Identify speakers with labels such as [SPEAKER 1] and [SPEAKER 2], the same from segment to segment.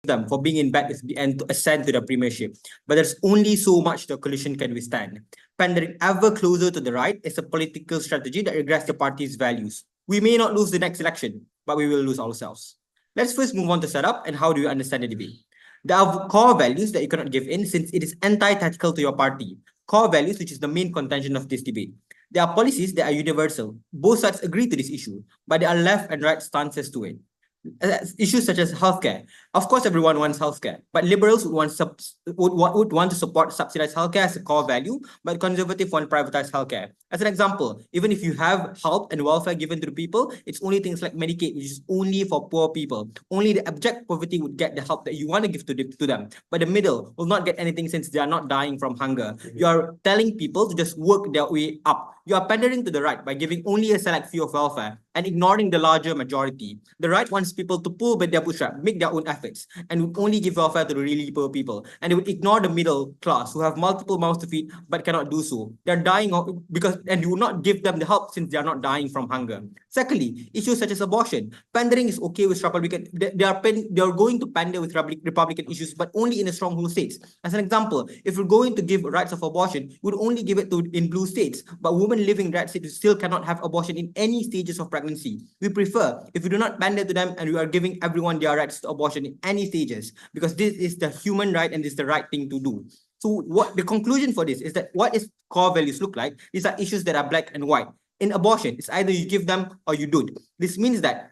[SPEAKER 1] them for being in bed and to ascend to the premiership. But there's only so much the coalition can withstand. Pandering ever closer to the right is a political strategy that regrets the party's values. We may not lose the next election, but we will lose ourselves. Let's first move on to setup and how do you understand the debate. There are core values that you cannot give in since it is antithetical to your party. Core values, which is the main contention of this debate. There are policies that are universal. Both sides agree to this issue, but there are left and right stances to it. Issues such as healthcare. Of course, everyone wants healthcare, but liberals would want to support subsidized healthcare as a core value, but conservative want privatized healthcare. As an example, even if you have help and welfare given to the people, it's only things like Medicaid, which is only for poor people. Only the abject poverty would get the help that you want to give to them, but the middle will not get anything since they are not dying from hunger. You are telling people to just work their way up. You are pandering to the right by giving only a select few of welfare and ignoring the larger majority. The right wants people to pull their bootstrap, make their own efforts, and would only give welfare to the really poor people. And they would ignore the middle class who have multiple mouths to feed but cannot do so. They're dying and you will not give them the help since they are not dying from hunger. Secondly, issues such as abortion. Pandering is okay with Republican. They are going to pander with Republican issues, but only in the stronghold states. As an example, if we're going to give rights of abortion, we would only give it in blue states, but women living in red states still cannot have abortion in any stages of pregnancy. We prefer if we do not pander to them and we are giving everyone their rights to abortion in any stages, because this is the human right and this is the right thing to do. So what the conclusion for this is that what is core values look like? These are issues that are black and white. In abortion, it's either you give them or you don't. This means that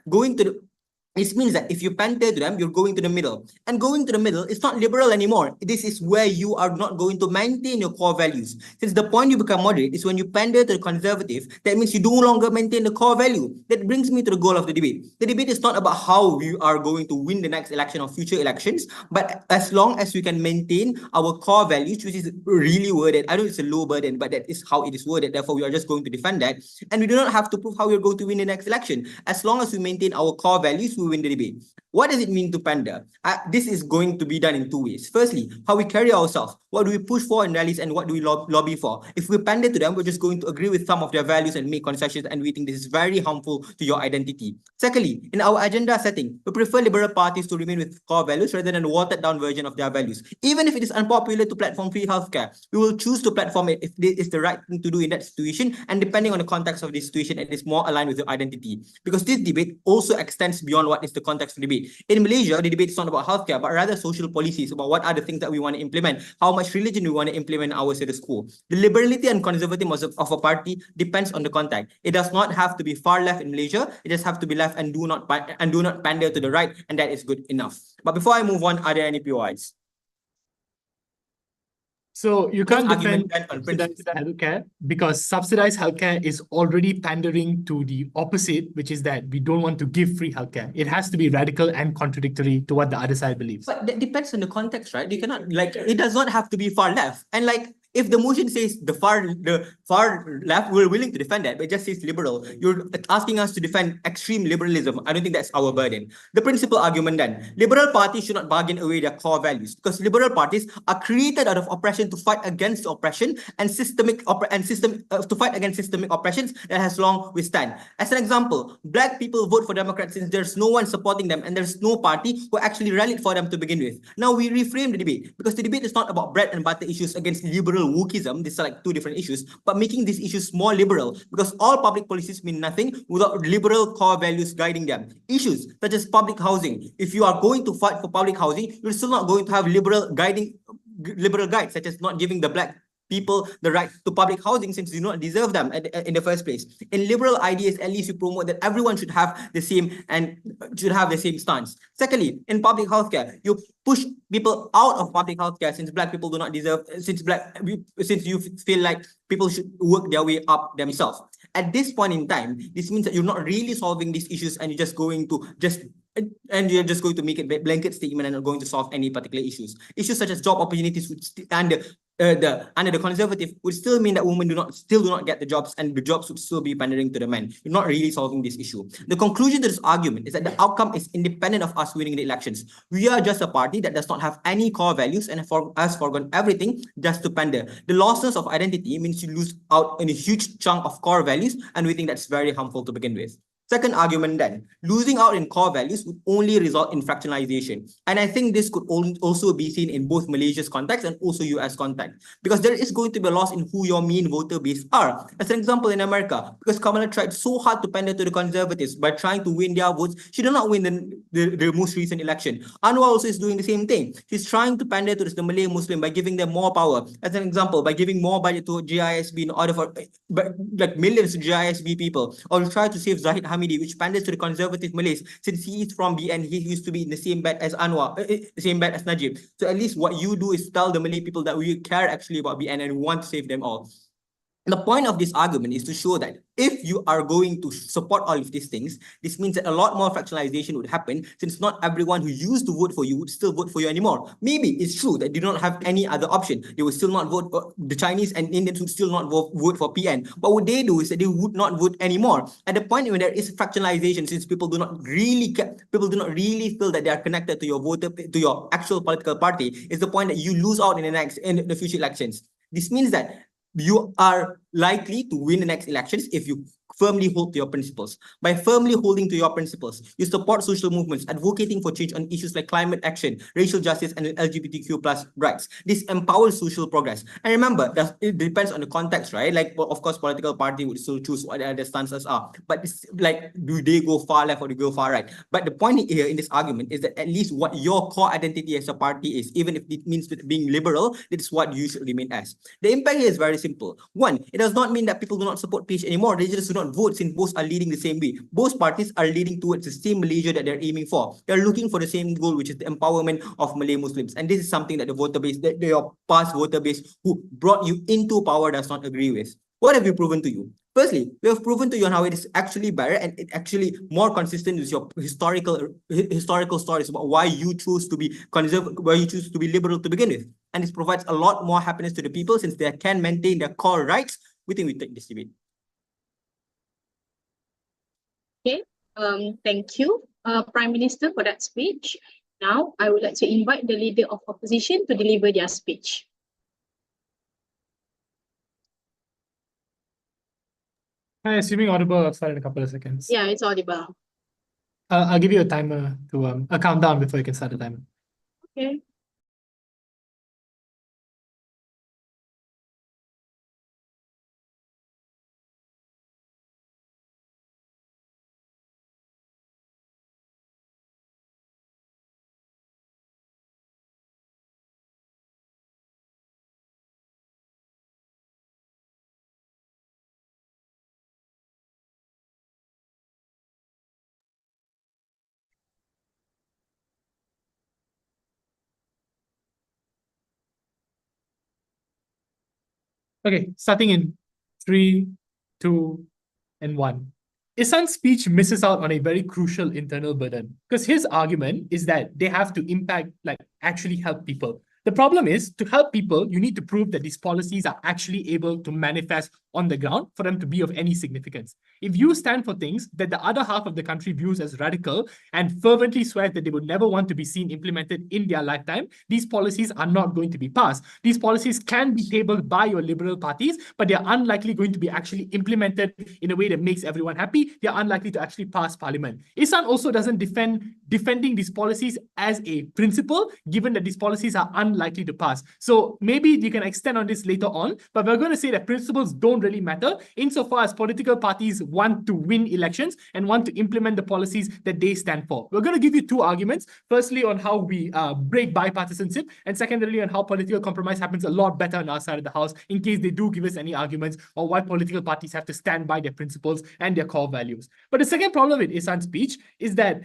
[SPEAKER 1] if you pander to them, you're going to the middle. And going to the middle is not liberal anymore. This is where you are not going to maintain your core values. Since the point you become moderate is when you pander to the conservative, that means you no longer maintain the core value. That brings me to the goal of the debate. The debate is not about how we are going to win the next election or future elections, but as long as we can maintain our core values, which is really worded. I know it's a low burden, but that is how it is worded. Therefore, we are just going to defend that. And we do not have to prove how we are going to win the next election. As long as we maintain our core values, we win the debate. What does it mean to pander? This is going to be done in two ways. Firstly, how we carry ourselves. What do we push for in rallies and what do we lobby for? If we pander to them, we're just going to agree with some of their values and make concessions, and we think this is very harmful to your identity. Secondly, in our agenda setting, we prefer liberal parties to remain with core values rather than a watered down version of their values. Even if it is unpopular to platform free healthcare, we will choose to platform it if it is the right thing to do in that situation, and depending on the context of the situation, it is more aligned with your identity. Because this debate also extends beyond what is the context of the debate. In Malaysia, the debate is not about healthcare, but rather social policies, about what are the things that we want to implement, how much religion we want to implement in our status quo. The liberality and conservatism of a party depends on the context. It does not have to be far left in Malaysia. It just have to be left and do not pander to the right, and that is good enough. But before I move on, are there any POIs?
[SPEAKER 2] So you can't defend subsidized healthcare because subsidized healthcare is already pandering to the opposite, which is that we don't want to give free healthcare. It has to be radical and contradictory to what the other side believes.
[SPEAKER 1] But that depends on the context, right? You cannot, it does not have to be far left. And if the motion says the far left, we're willing to defend that, but it just says liberal. You're asking us to defend extreme liberalism. I don't think that's our burden. The principal argument then, liberal parties should not bargain away their core values because liberal parties are created out of oppression to fight against oppression and to fight against systemic oppressions that has long withstand. As an example, black people vote for Democrats since there's no one supporting them and there's no party who actually rallied for them to begin with. Now we reframe the debate because the debate is not about bread and butter issues against liberal wokeism. These are like two different issues, but making these issues more liberal because all public policies mean nothing without liberal core values guiding them. Issues such as public housing. If you are going to fight for public housing, you're still not going to have liberal guides, such as not giving the black people the right to public housing since they do not deserve them in the first place. In liberal ideas, at least you promote that everyone should have the same stance. Secondly, in public healthcare, you push people out of public healthcare since black people do not deserve, since you feel like people should work their way up themselves. At this point in time, this means that you're not really solving these issues and you're just going to make a blanket statement and not going to solve any particular issues. Issues such as job opportunities under the conservative would still mean that women do not get the jobs and the jobs would still be pandering to the men. You're not really solving this issue. The conclusion to this argument is that the outcome is independent of us winning the elections. We are just a party that does not have any core values and has forgone everything just to pander. The losses of identity means you lose out on a huge chunk of core values, and we think that's very harmful to begin with. Second argument then, losing out in core values would only result in fractionalization. And I think this could also be seen in both Malaysia's context and also US context, because there is going to be a loss in who your main voter base are. As an example, in America, because Kamala tried so hard to pander to the conservatives by trying to win their votes, she did not win the most recent election. Anwar also is doing the same thing. She's trying to pander to the Malay Muslim by giving them more power. As an example, by giving more budget to GISB in order for like millions of GISB people, or try to save Zahid Hamidi, which panders to the conservative Malays, since he is from BN, he used to be in the same bed as Anwar, the same bed as Najib. So at least what you do is tell the Malay people that we care actually about BN and we want to save them all. The point of this argument is to show that if you are going to support all of these things, this means that a lot more fractionalization would happen, since not everyone who used to vote for you would still vote for you anymore. Maybe it's true that they do not have any other option. They will still not vote for the Chinese, and Indians would still not vote for PN. But what they do is that they would not vote anymore. At the point when there is fractionalization, since people do not really feel that they are connected to your voter, to your actual political party, is the point that you lose out in the future elections. This means that you are likely to win the next elections if you firmly hold to your principles. By firmly holding to your principles, you support social movements, advocating for change on issues like climate action, racial justice, and LGBTQ plus rights. This empowers social progress. And remember, that it depends on the context, right? Like, well, of course, political party would still choose what their stances are. But it's like, do they go far left or do they go far right? But the point here in this argument is that at least what your core identity as a party is, even if it means being liberal, it's what you should remain as. The impact here is very simple. One, it does not mean that people do not support PH anymore. They just do not vote, since both are leading the same way. Both parties are leading towards the same Malaysia that they're aiming for. They're looking for the same goal, which is the empowerment of Malay Muslims. And this is something that the voter base, that your past voter base who brought you into power does not agree with. What have we proven to you? Firstly, we have proven to you how it is actually better and it actually more consistent with your historical stories about why you choose to be conservative, why you choose to be liberal to begin with. And this provides a lot more happiness to the people, since they can maintain their core rights. We think we take this debate.
[SPEAKER 3] Okay, thank you, Prime Minister, for that speech. Now, I would like to invite the Leader of Opposition to deliver their speech.
[SPEAKER 2] Hi, assuming audible, I'll start in a couple of seconds.
[SPEAKER 3] Yeah, it's audible.
[SPEAKER 2] I'll give you a timer to a countdown before you can start the timer.
[SPEAKER 3] Okay.
[SPEAKER 2] Okay, starting in 3, 2, and 1. Ihsan's speech misses out on a very crucial internal burden, because his argument is that they have to impact, like actually help people. The problem is, to help people, you need to prove that these policies are actually able to manifest on the ground for them to be of any significance. If you stand for things that the other half of the country views as radical and fervently swear that they would never want to be seen implemented in their lifetime, these policies are not going to be passed. These policies can be tabled by your liberal parties, but they're unlikely going to be actually implemented in a way that makes everyone happy. They're unlikely to actually pass parliament. Ihsan also doesn't defending these policies as a principle, given that these policies are unlikely to pass. So maybe you can extend on this later on, but we're going to say that principles don't really matter insofar as political parties want to win elections and want to implement the policies that they stand for. We're going to give you two arguments. Firstly, on how we break bipartisanship, and secondarily, on how political compromise happens a lot better on our side of the house, in case they do give us any arguments on why political parties have to stand by their principles and their core values. But the second problem with Ihsan's speech is that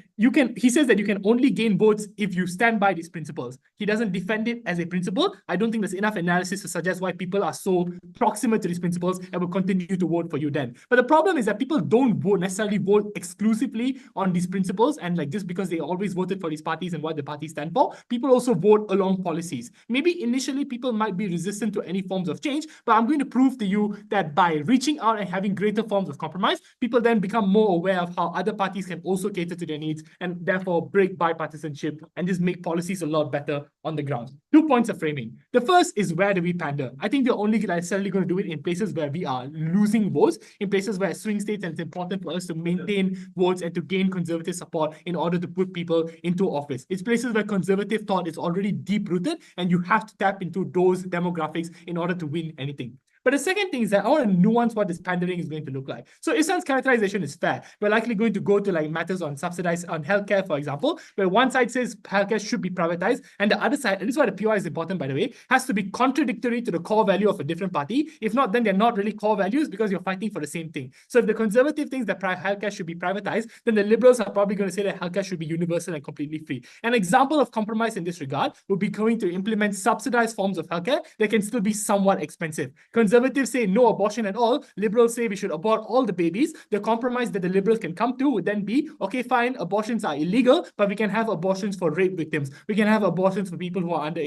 [SPEAKER 2] he says that you can only gain votes if you stand by these principles. He doesn't defend it as a principle. I don't think there's enough analysis to suggest why people are so proximate to these principles and will continue to vote for you then. But the problem is that people don't necessarily vote exclusively on these principles, and like just because they always voted for these parties and what the parties stand for, people also vote along policies. Maybe initially people might be resistant to any forms of change, but I'm going to prove to you that by reaching out and having greater forms of compromise, people then become more aware of how other parties can also cater to their needs and therefore break bipartisanship and just make policies a lot better on the ground. 2 points of framing. The first is, where do we pander? I think we're only necessarily going to do it in places where we are losing votes in places where swing states, and it's important for us to maintain votes and to gain conservative support in order to put people into office. It's places where conservative thought is already deep-rooted, and you have to tap into those demographics in order to win anything. But the second thing is that I want to nuance what this pandering is going to look like. So Ihsan's characterization is fair. We're likely going to go to like matters on subsidized on healthcare, for example, where one side says healthcare should be privatized, and the other side, and this is why the POI is important, by the way, has to be contradictory to the core value of a different party. If not, then they're not really core values because you're fighting for the same thing. So if the conservative thinks that healthcare should be privatized, then the liberals are probably going to say that healthcare should be universal and completely free. An example of compromise in this regard would be going to implement subsidized forms of healthcare that can still be somewhat expensive. Conservatives say no abortion at all. Liberals say we should abort all the babies. The compromise that the liberals can come to would then be, okay, fine, abortions are illegal, but we can have abortions for rape victims. We can have abortions for people who are under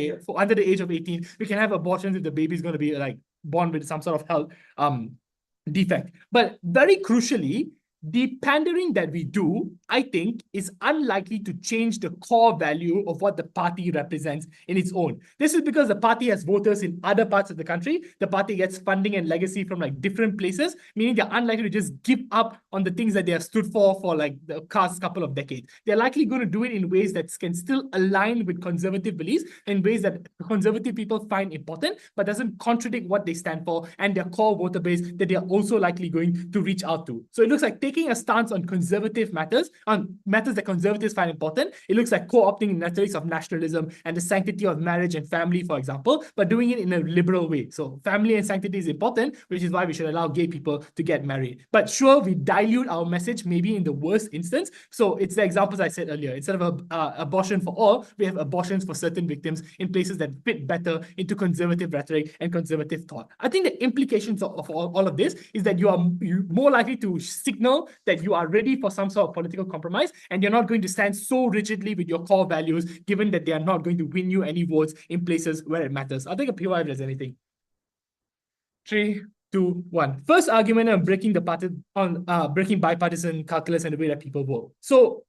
[SPEAKER 2] the age of 18. We can have abortions if the baby is going to be like born with some sort of health defect. But very crucially, the pandering that we do, I think, is unlikely to change the core value of what the party represents in its own. This is because the party has voters in other parts of the country. The party gets funding and legacy from like different places, meaning they're unlikely to just give up on the things that they have stood for like the past couple of decades. They're likely going to do it in ways that can still align with conservative beliefs, in ways that conservative people find important, but doesn't contradict what they stand for and their core voter base that they are also likely going to reach out to. So it looks like taking a stance on conservative matters, on matters that conservatives find important. It looks like co-opting narratives of nationalism and the sanctity of marriage and family, for example, but doing it in a liberal way. So family and sanctity is important, which is why we should allow gay people to get married. But sure, we dilute our message maybe in the worst instance. So it's the examples I said earlier. Instead of abortion for all, we have abortions for certain victims in places that fit better into conservative rhetoric and conservative thought. I think the implications of all of this is that you're more likely to signal that you are ready for some sort of political compromise, and you're not going to stand so rigidly with your core values, given that they are not going to win you any votes in places where it matters. I'll take a POI if there's anything. 3, 2, 1. First argument on breaking bipartisan calculus and the way that people vote. So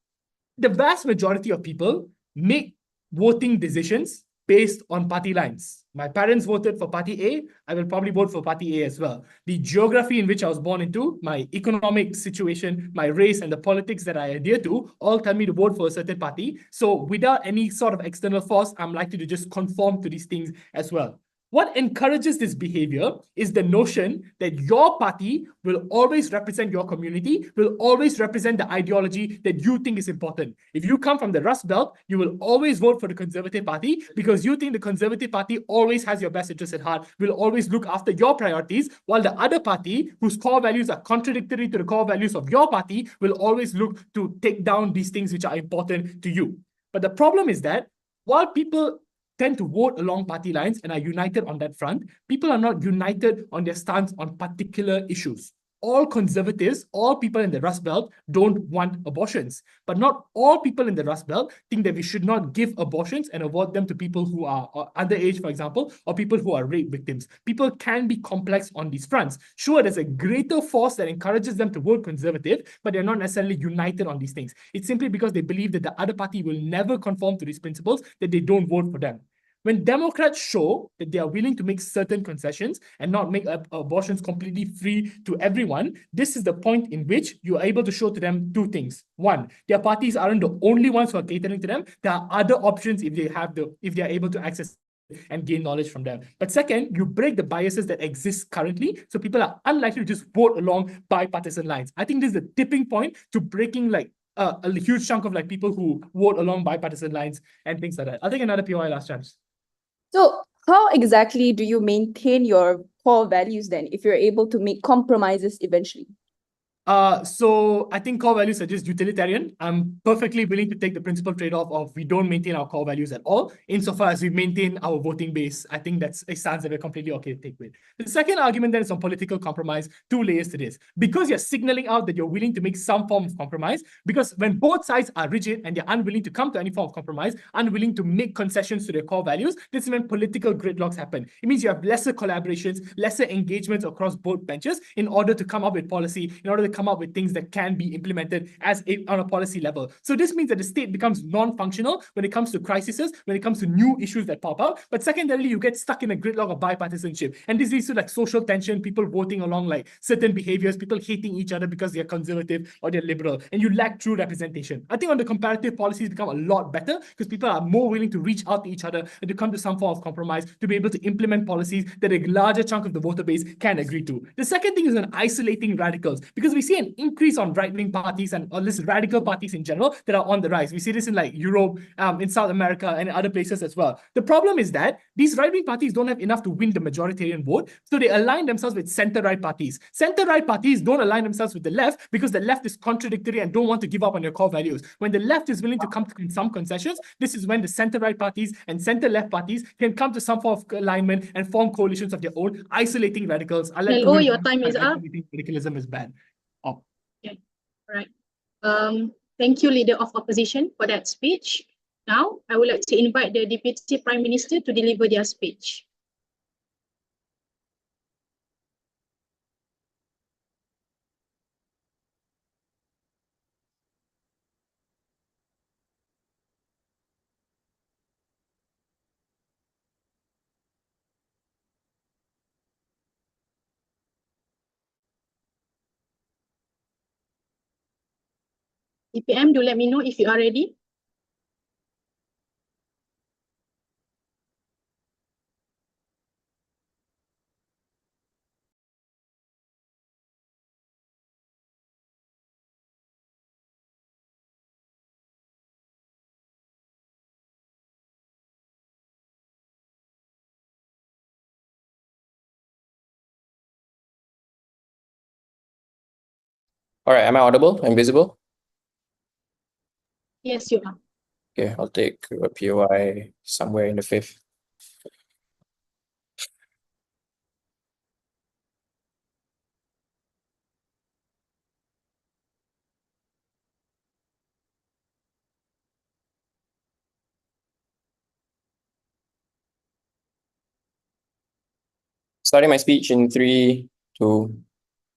[SPEAKER 2] the vast majority of people make voting decisions based on party lines. My parents voted for party A, I will probably vote for party A as well. The geography in which I was born into, my economic situation, my race, and the politics that I adhere to all tell me to vote for a certain party. So without any sort of external force, I'm likely to just conform to these things as well. What encourages this behavior is the notion that your party will always represent your community, will always represent the ideology that you think is important. If you come from the Rust Belt, you will always vote for the Conservative Party because you think the Conservative Party always has your best interest at heart, will always look after your priorities, while the other party, whose core values are contradictory to the core values of your party, will always look to take down these things which are important to you. But the problem is that while people tend to vote along party lines and are united on that front, people are not united on their stance on particular issues. All conservatives, all people in the Rust Belt don't want abortions, but not all people in the Rust Belt think that we should not give abortions and award them to people who are underage, for example, or people who are rape victims. People can be complex on these fronts. Sure, there's a greater force that encourages them to vote conservative, but they're not necessarily united on these things. It's simply because they believe that the other party will never conform to these principles that they don't vote for them. When Democrats show that they are willing to make certain concessions and not make abortions completely free to everyone, this is the point in which you are able to show to them two things. One, their parties aren't the only ones who are catering to them. There are other options if they are able to access and gain knowledge from them. But second, you break the biases that exist currently, so people are unlikely to just vote along bipartisan lines. I think this is the tipping point to breaking like a huge chunk of like people who vote along bipartisan lines and things like that. I'll take another POI last chance.
[SPEAKER 4] So how exactly do you maintain your core values then if you're able to make compromises eventually?
[SPEAKER 2] So I think core values are just utilitarian. I'm perfectly willing to take the principal trade-off of we don't maintain our core values at all, insofar as we maintain our voting base. I think that's a stance that we're completely okay to take with. The second argument then is on political compromise, two layers to this. Because you're signaling out that you're willing to make some form of compromise, because when both sides are rigid and they're unwilling to come to any form of compromise, unwilling to make concessions to their core values, this is when political gridlocks happen. It means you have lesser collaborations, lesser engagements across both benches in order to come up with policy, in order to come up with things that can be implemented on a policy level. So this means that the state becomes non-functional when it comes to crises, when it comes to new issues that pop up. But secondarily, you get stuck in a gridlock of bipartisanship. And this leads to like social tension, people voting along like certain behaviors, people hating each other because they're conservative or they're liberal, and you lack true representation. I think on the comparative, policies become a lot better because people are more willing to reach out to each other and to come to some form of compromise to be able to implement policies that a larger chunk of the voter base can agree to. The second thing is on isolating radicals, because we see an increase on right-wing parties and or less radical parties in general that are on the rise. We see this in like Europe, in South America, and other places as well. The problem is that these right-wing parties don't have enough to win the majoritarian vote, so they align themselves with center-right parties. Center-right parties don't align themselves with the left because the left is contradictory and don't want to give up on their core values. When the left is willing to come to some concessions, this is when the center-right parties and center-left parties can come to some form of alignment and form coalitions of their own, isolating radicals.
[SPEAKER 3] Hello, your time is up.
[SPEAKER 2] Radicalism is bad. Oh.
[SPEAKER 3] Okay, all right. Thank you, Leader of Opposition, for that speech. Now, I would like to invite the Deputy Prime Minister to deliver their speech. EPM, do let me know if you are ready.
[SPEAKER 5] All right, am I audible? I'm visible?
[SPEAKER 3] Yes, you are.
[SPEAKER 5] Okay, I'll take a POI somewhere in the fifth. Starting my speech in 3, 2,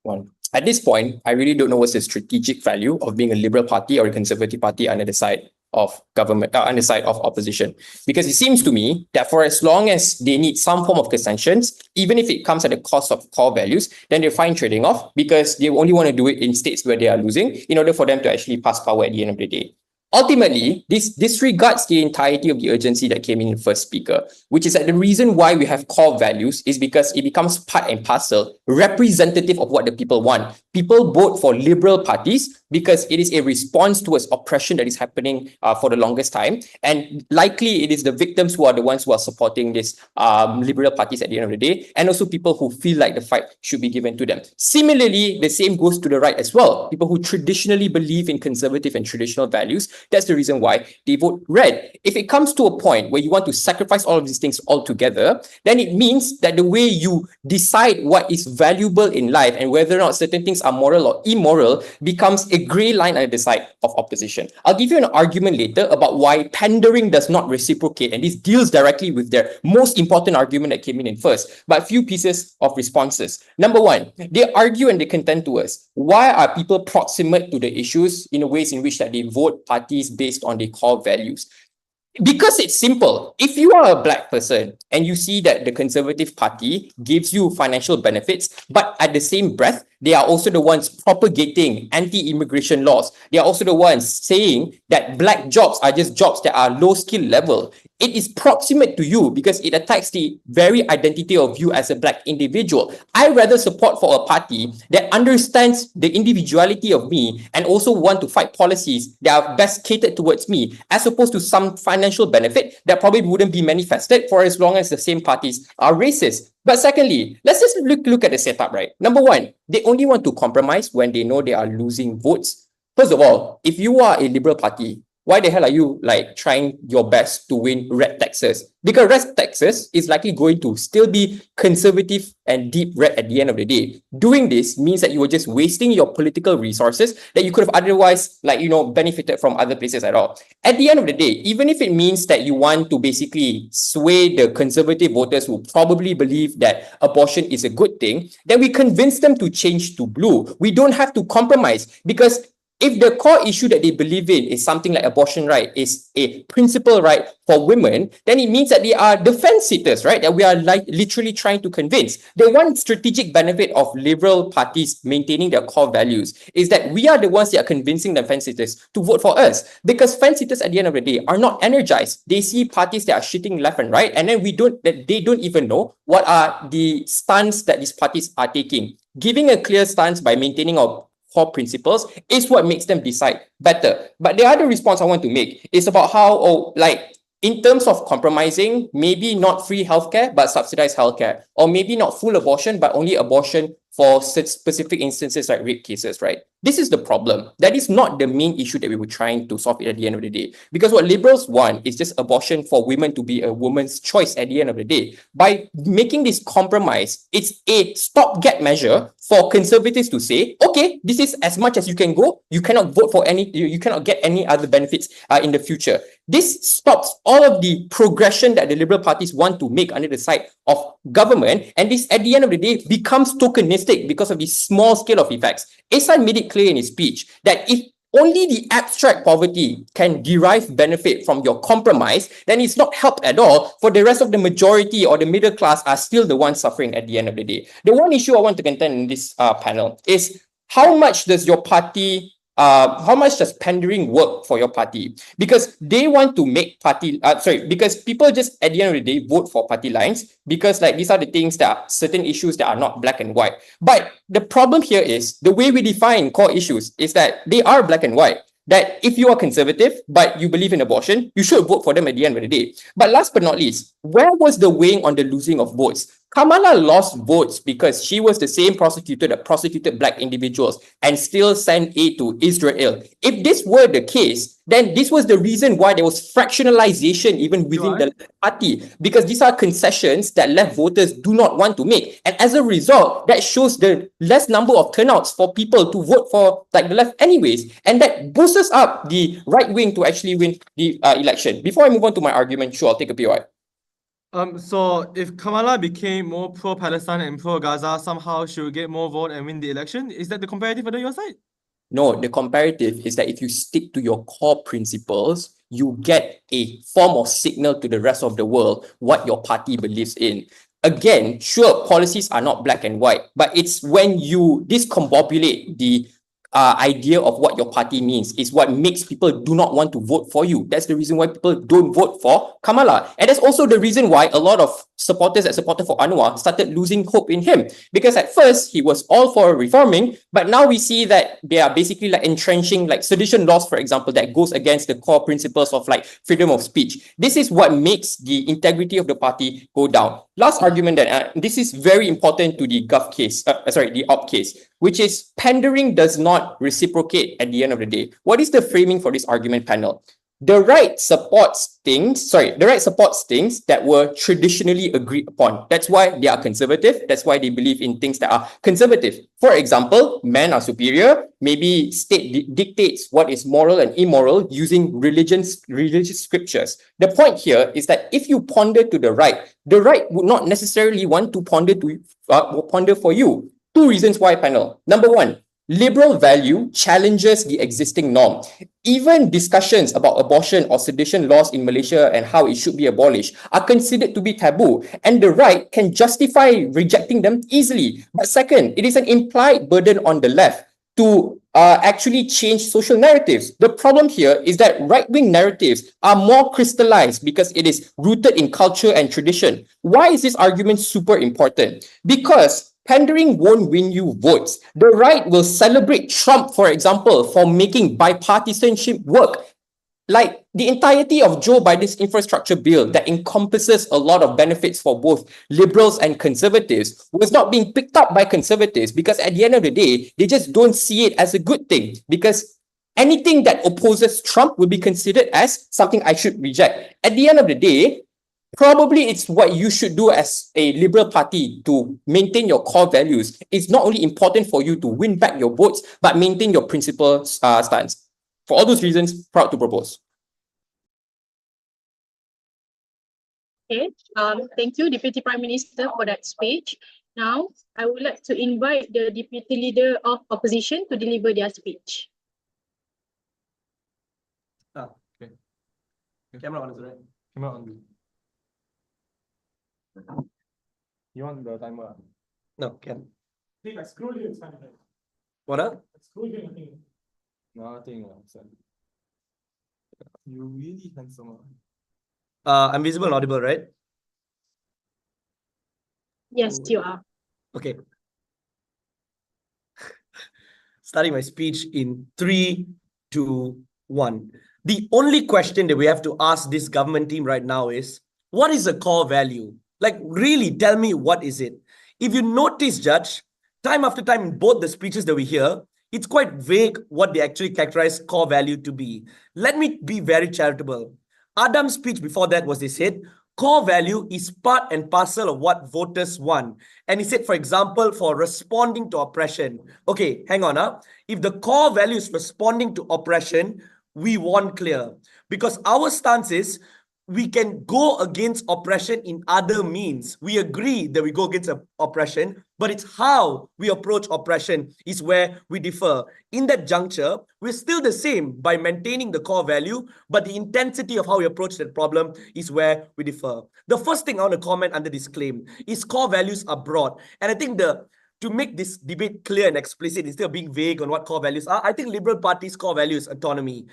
[SPEAKER 5] 1. At this point, I really don't know what's the strategic value of being a liberal party or a conservative party under the side of government, on the side of opposition. Because it seems to me that for as long as they need some form of concessions, even if it comes at the cost of core values, then they're fine trading off because they only want to do it in states where they are losing in order for them to actually pass power at the end of the day. Ultimately, this disregards the entirety of the urgency that came in the first speaker, which is that the reason why we have core values is because it becomes part and parcel, representative of what the people want. People vote for liberal parties because it is a response towards oppression that is happening for the longest time. And likely it is the victims who are the ones who are supporting these liberal parties at the end of the day, and also people who feel like the fight should be given to them. Similarly, the same goes to the right as well. People who traditionally believe in conservative and traditional values, that's the reason why they vote red. If it comes to a point where you want to sacrifice all of these things altogether, then it means that the way you decide what is valuable in life and whether or not certain things are moral or immoral becomes a gray line on the side of opposition. I'll give you an argument later about why pandering does not reciprocate, and this deals directly with their most important argument that came in first, but a few pieces of responses. Number one, they argue and they contend to us, why are people proximate to the issues in the ways in which that they vote parties based on their core values? Because it's simple. If you are a black person and you see that the Conservative Party gives you financial benefits, but at the same breath, they are also the ones propagating anti-immigration laws. They are also the ones saying that black jobs are just jobs that are low skill level. It is proximate to you because it attacks the very identity of you as a black individual. I rather support for a party that understands the individuality of me and also want to fight policies that are best catered towards me, as opposed to some financial benefit that probably wouldn't be manifested for as long as the same parties are racist. But secondly, let's just look at the setup, right? Number one, they only want to compromise when they know they are losing votes. First of all, if you are a liberal party, why the hell are you like trying your best to win red Texas? Because red Texas is likely going to still be conservative and deep red at the end of the day. Doing this means that you are just wasting your political resources that you could have otherwise benefited from other places at all. At the end of the day, even if it means that you want to basically sway the conservative voters who probably believe that abortion is a good thing, then we convince them to change to blue. We don't have to compromise, because if the core issue that they believe in is something like abortion right, is a principal right for women, then it means that they are the fence sitters, right? That we are like literally trying to convince. The one strategic benefit of liberal parties maintaining their core values is that we are the ones that are convincing the fence sitters to vote for us. Because fence sitters at the end of the day are not energized. They see parties that are shitting left and right, and then they don't even know what are the stance that these parties are taking. Giving a clear stance by maintaining our core principles is what makes them decide better. But the other response I want to make is about how, in terms of compromising, maybe not free healthcare, but subsidized healthcare, or maybe not full abortion, but only abortion for specific instances like rape cases, right? This is the problem. That is not the main issue that we were trying to solve at the end of the day. Because what liberals want is just abortion for women to be a woman's choice at the end of the day. By making this compromise, it's a stopgap measure for conservatives to say, okay, this is as much as you can go. You cannot vote for you cannot get any other benefits in the future. This stops all of the progression that the liberal parties want to make under the side of government, and this at the end of the day becomes tokenistic because of the small scale of effects. Ehsan made it clear in his speech that if only the abstract poverty can derive benefit from your compromise, then it's not help at all for the rest of the majority or the middle class are still the ones suffering at the end of the day. The one issue I want to contend in this panel is how much does your party how much does pandering work for your party? Because they want to make because people just at the end of the day vote for party lines because like these are the things that are certain issues that are not black and white. But the problem here is the way we define core issues is that they are black and white. That if you are conservative, but you believe in abortion, you should vote for them at the end of the day. But last but not least, where was the weighing on the losing of votes? Kamala lost votes because she was the same prosecutor that prosecuted black individuals and still sent aid to Israel. If this were the case, then this was the reason why there was fractionalization even within the party, because these are concessions that left voters do not want to make. And as a result, that shows the less number of turnouts for people to vote for like the left anyways. And that boosts up the right wing to actually win the election. Before I move on to my argument, sure, I'll take a POI.
[SPEAKER 6] So if Kamala became more pro-Palestine and pro-Gaza, somehow she will get more vote and win the election. Is that the comparative under your side?
[SPEAKER 5] No, the comparative is that if you stick to your core principles, you get a form of signal to the rest of the world what your party believes in. Again, sure, policies are not black and white, but it's when you discombobulate the idea of what your party means is what makes people do not want to vote for you. That's the reason why people don't vote for Kamala. And that's also the reason why a lot of supporters that supported for Anwar started losing hope in him. Because at first, he was all for reforming, but now we see that they are basically like entrenching like sedition laws, for example, that goes against the core principles of like freedom of speech. This is what makes the integrity of the party go down. Last argument that this is very important to the Gov case, the op case, which is pandering does not reciprocate at the end of the day. What is the framing for this argument panel? The right supports things that were traditionally agreed upon. That's why they are conservative. That's why they believe in things that are conservative. For example, men are superior. Maybe state dictates what is moral and immoral using religious scriptures. The point here is that if you ponder to the right would not necessarily want to ponder for you. Two reasons why, panel. Number one, liberal value challenges the existing norm. Even discussions about abortion or sedition laws in Malaysia and how it should be abolished are considered to be taboo, and the right can justify rejecting them easily. But second, it is an implied burden on the left to actually change social narratives. The problem here is that right-wing narratives are more crystallized because it is rooted in culture and tradition. Why is this argument super important? Because pandering won't win you votes. The right will celebrate Trump, for example, for making bipartisanship work. Like the entirety of Joe Biden's infrastructure bill that encompasses a lot of benefits for both liberals and conservatives was not being picked up by conservatives because at the end of the day, they just don't see it as a good thing because anything that opposes Trump will be considered as something I should reject. At the end of the day, probably it's what you should do as a liberal party to maintain your core values. It's not only important for you to win back your votes, but maintain your principal stance. For all those reasons, proud to propose.
[SPEAKER 3] Okay, thank you, Deputy Prime Minister, for that speech. Now, I would like to invite the Deputy Leader of Opposition to deliver their speech.
[SPEAKER 6] Okay. Camera on, is right? Camera on. You want the timer? No, can.
[SPEAKER 2] If I scroll you, it's fine.
[SPEAKER 6] What up?
[SPEAKER 2] Scroll you, nothing.
[SPEAKER 6] Nothing. You really handsome. I'm visible and audible, right?
[SPEAKER 3] Yes, you are.
[SPEAKER 6] Okay. Starting my speech in 3, 2, 1. The only question that we have to ask this government team right now is, what is a core value? Like, really, tell me, what is it? If you notice, Judge, time after time in both the speeches that we hear, it's quite vague what they actually characterize core value to be. Let me be very charitable. Adam's speech before that was, they said, core value is part and parcel of what voters want. And he said, for example, for responding to oppression. Okay, hang on. If the core value is responding to oppression, we want clear. Because our stance is, we can go against oppression in other means. We agree that we go against oppression, but it's how we approach oppression is where we differ. In that juncture, we're still the same by maintaining the core value, but the intensity of how we approach that problem is where we differ. The first thing I want to comment under this claim is core values are broad. And I think to make this debate clear and explicit, instead of being vague on what core values are, I think Liberal Party's core value is autonomy.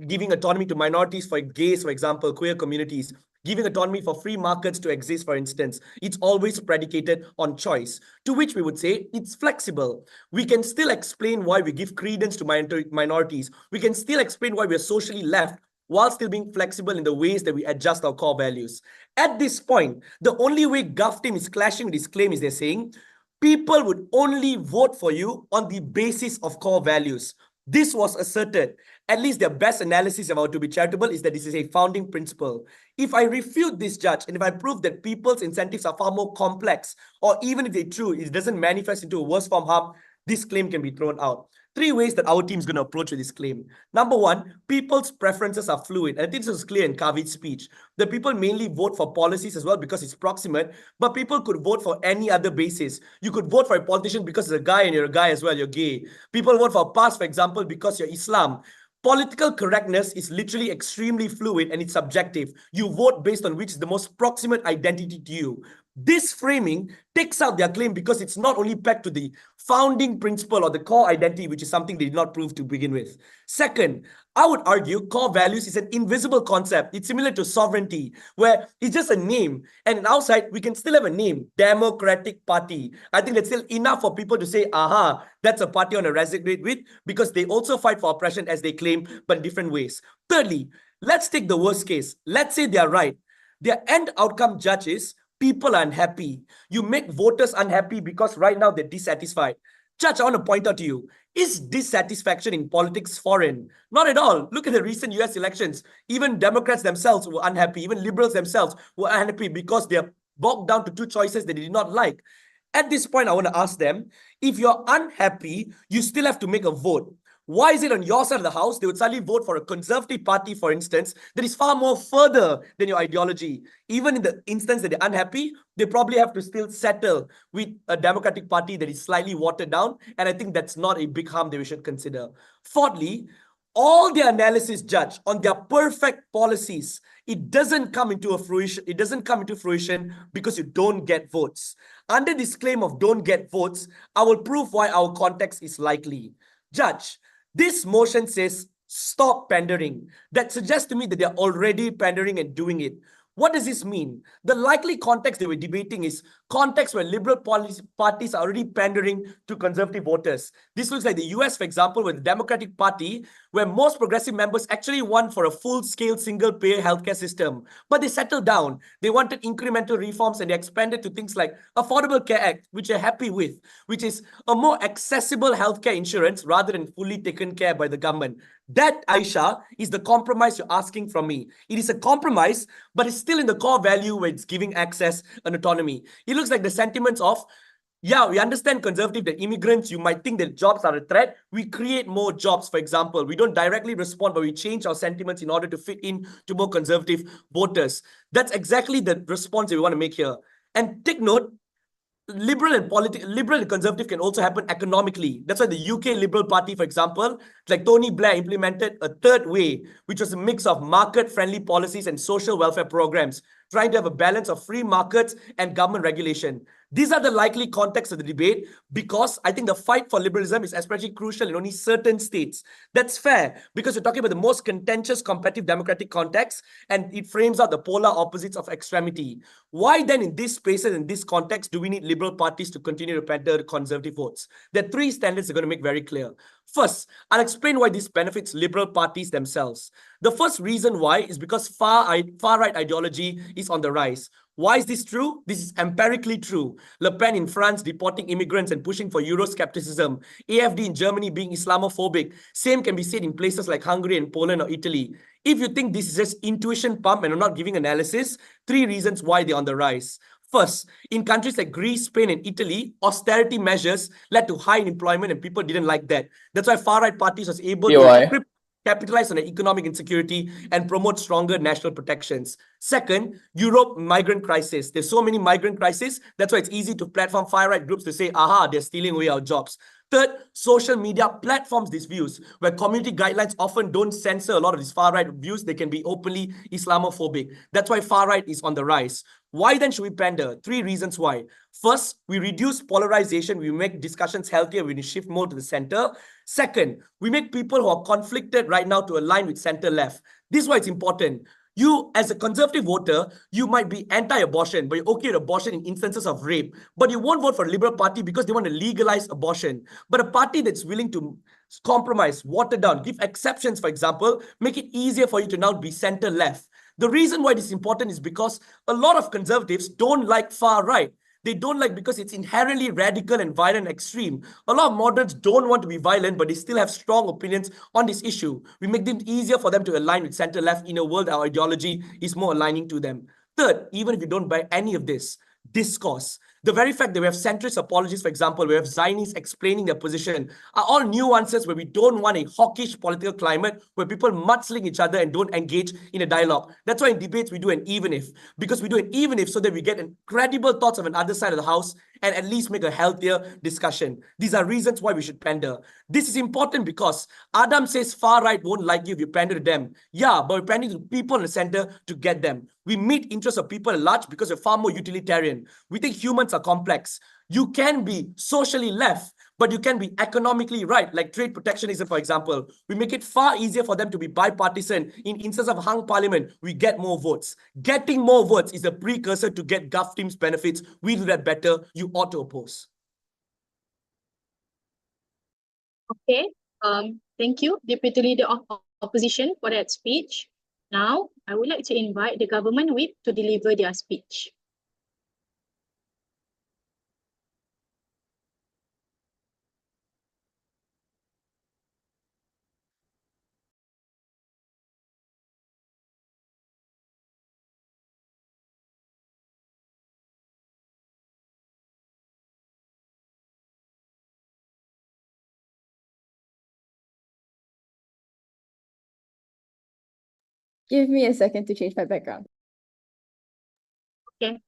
[SPEAKER 6] Giving autonomy to minorities, for gays, for example, queer communities, giving autonomy for free markets to exist, for instance. It's always predicated on choice, to which we would say it's flexible. We can still explain why we give credence to minorities. We can still explain why we're socially left while still being flexible in the ways that we adjust our core values. At this point, the only way Gov team is clashing with this claim is they're saying, people would only vote for you on the basis of core values. This was asserted. At least their best analysis, if I were to be charitable, is that this is a founding principle. If I refute this, Judge, and if I prove that people's incentives are far more complex, or even if they're true, it doesn't manifest into a worse form harm, this claim can be thrown out. 3 ways that our team is going to approach this claim. Number 1, people's preferences are fluid. And I think this was clear in Kavid's speech. The people mainly vote for policies as well because it's proximate, but people could vote for any other basis. You could vote for a politician because he's a guy and you're a guy as well, you're gay. People vote for a pass, for example, because you're Islam. Political correctness is literally extremely fluid and it's subjective. You vote based on which is the most proximate identity to you. This framing takes out their claim because it's not only pegged to the founding principle or the core identity, which is something they did not prove to begin with. Second, I would argue core values is an invisible concept. It's similar to sovereignty, where it's just a name. And outside, we can still have a name, Democratic Party. I think that's still enough for people to say, aha, that's a party I want to resonate with, because they also fight for oppression as they claim, but in different ways. Thirdly, let's take the worst case. Let's say they're right. Their end outcome, judges, people are unhappy. You make voters unhappy because right now they're dissatisfied. Judge, I want to point out to you, is dissatisfaction in politics foreign? Not at all. Look at the recent US elections. Even Democrats themselves were unhappy. Even liberals themselves were unhappy because they're bogged down to 2 choices they did not like. At this point, I want to ask them, if you're unhappy, you still have to make a vote. Why is it on your side of the house, they would suddenly vote for a conservative party, for instance, that is far more further than your ideology? Even in the instance that they're unhappy, they probably have to still settle with a Democratic Party that is slightly watered down. And I think that's not a big harm that we should consider. Fourthly, all their analysis, Judge, on their perfect policies, it doesn't come into fruition. It doesn't come into fruition because you don't get votes. Under this claim of don't get votes, I will prove why our context is likely. Judge, this motion says stop pandering. That suggests to me that they're already pandering and doing it. What does this mean? The likely context that we're debating is context where liberal parties are already pandering to conservative voters. This looks like the US, for example, where the Democratic Party where most progressive members actually want for a full-scale single-payer healthcare system. But they settled down. They wanted incremental reforms and they expanded to things like Affordable Care Act, which they're happy with, which is a more accessible healthcare insurance rather than fully taken care by the government. That, Aisha, is the compromise you're asking from me. It is a compromise, but it's still in the core value where it's giving access and autonomy. It looks like the sentiments of, yeah, we understand conservative that immigrants, you might think that jobs are a threat. We create more jobs, for example. We don't directly respond, but we change our sentiments in order to fit in to more conservative voters. That's exactly the response that we want to make here. And take note, liberal and conservative can also happen economically. That's why the UK Liberal Party, for example, like Tony Blair implemented a third way, which was a mix of market-friendly policies and social welfare programs, trying to have a balance of free markets and government regulation. These are the likely contexts of the debate because I think the fight for liberalism is especially crucial in only certain states. That's fair because we're talking about the most contentious competitive democratic context and it frames out the polar opposites of extremity. Why then in these spaces, in this context, do we need liberal parties to continue to pander to conservative votes? There are three standards they're going to make very clear. First, I'll explain why this benefits liberal parties themselves. The first reason why is because far-right ideology is on the rise. Why is this true? This is empirically true. Le Pen in France deporting immigrants and pushing for Euroscepticism. AfD in Germany being Islamophobic. Same can be said in places like Hungary and Poland or Italy. If you think this is just intuition pump and I'm not giving analysis, three reasons why they're on the rise. First, in countries like Greece, Spain, and Italy, austerity measures led to high unemployment and people didn't like that. That's why far-right parties was able to capitalize on the economic insecurity and promote stronger national protections. Second, Europe migrant crisis. There's so many migrant crises. That's why it's easy to platform far-right groups to say, aha, they're stealing away our jobs. Third, social media platforms these views, where community guidelines often don't censor a lot of these far-right views. They can be openly Islamophobic. That's why far-right is on the rise. Why then should we pander? Three reasons why. First, we reduce polarization. We make discussions healthier. We shift more to the center. Second, we make people who are conflicted right now to align with center-left. This is why it's important. You, as a conservative voter, you might be anti-abortion, but you're okay with abortion in instances of rape. But you won't vote for a Liberal Party because they want to legalize abortion. But a party that's willing to compromise, water down, give exceptions, for example, make it easier for you to now be center-left. The reason why this is important is because a lot of conservatives don't like far-right. They don't like because it's inherently radical and violent and extreme. A lot of moderates don't want to be violent, but they still have strong opinions on this issue. We make it easier for them to align with center-left in a world our ideology is more aligning to them. Third, even if you don't buy any of this, discourse. The very fact that we have centrist apologists, for example, we have Zionists explaining their position, are all nuances where we don't want a hawkish political climate where people mudsling each other and don't engage in a dialogue. That's why in debates we do an even if, because we do an even if so that we get credible thoughts of another side of the house and at least make a healthier discussion. These are reasons why we should pander. This is important because Adam says far right won't like you if you pander to them. Yeah, but we're pandering to people in the center to get them. We meet interests of people at large because we're far more utilitarian. We think humans are complex. You can be socially left, but you can be economically right, like trade protectionism, for example. We make it far easier for them to be bipartisan. In instance of hung parliament, we get more votes. Getting more votes is a precursor to get Gov Team's benefits. We do that better. You ought to oppose.
[SPEAKER 3] Okay. Thank you, Deputy Leader of Opposition, for that speech. Now, I would like to invite the government whip to deliver their speech.
[SPEAKER 4] Give me a second to change my background.
[SPEAKER 3] Okay.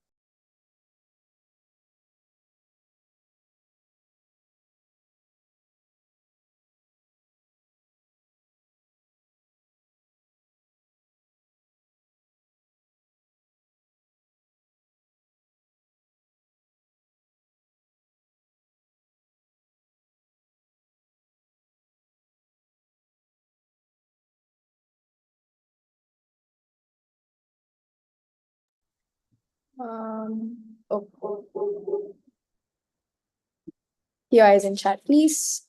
[SPEAKER 4] Your eyes in chat, please.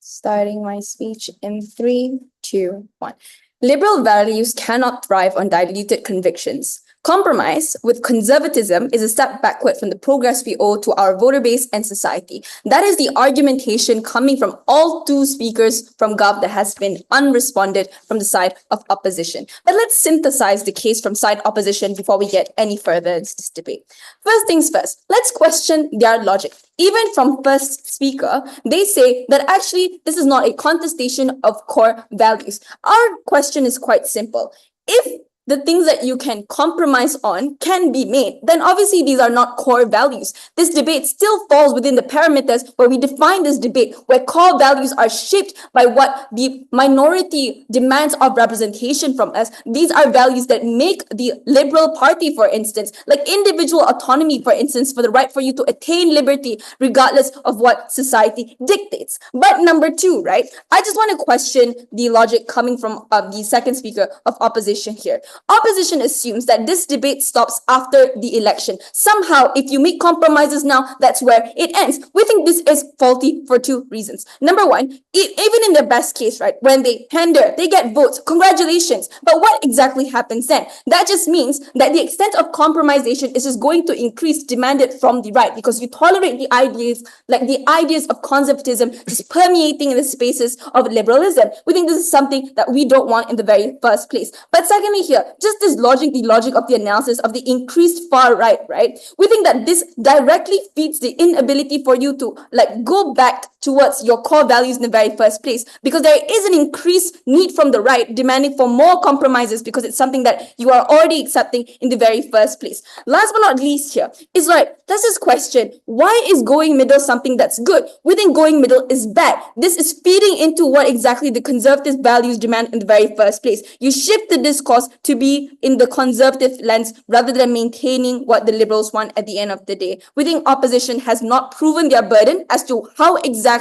[SPEAKER 4] Starting my speech in 3, 2, 1. Liberal values cannot thrive on diluted convictions. Compromise with conservatism is a step backward from the progress we owe to our voter base and society. That is the argumentation coming from all two speakers from Gov that has been unresponded from the side of opposition. But let's synthesize the case from side opposition before we get any further into this debate. First things first, let's question their logic. Even from first speaker, they say that actually this is not a contestation of core values. Our question is quite simple. If the things that you can compromise on can be made, then obviously these are not core values. This debate still falls within the parameters where we define this debate, where core values are shaped by what the minority demands of representation from us. These are values that make the Liberal Party, for instance, like individual autonomy, for instance, for the right for you to attain liberty regardless of what society dictates. But number two, right? I just want to question the logic coming from the second speaker of opposition here. Opposition assumes that this debate stops after the election. Somehow, if you make compromises now, that's where it ends. We think this is faulty for two reasons. Number one, even in the best case, right, when they tender, they get votes, congratulations. But what exactly happens then? That just means that the extent of compromisation is just going to increase demanded from the right, because you tolerate the ideas, like the ideas of conservatism just permeating in the spaces of liberalism. We think this is something that we don't want in the very first place. But secondly here, just this logic, the logic of the analysis of the increased far right, right? We think that this directly feeds the inability for you to like go back towards your core values in the very first place, because there is an increased need from the right demanding for more compromises because it's something that you are already accepting in the very first place. Last but not least here is right, let's just question, why is going middle something that's good? We think going middle is bad. This is feeding into what exactly the conservative values demand in the very first place. You shift the discourse to be in the conservative lens rather than maintaining what the liberals want at the end of the day. We think opposition has not proven their burden as to how exactly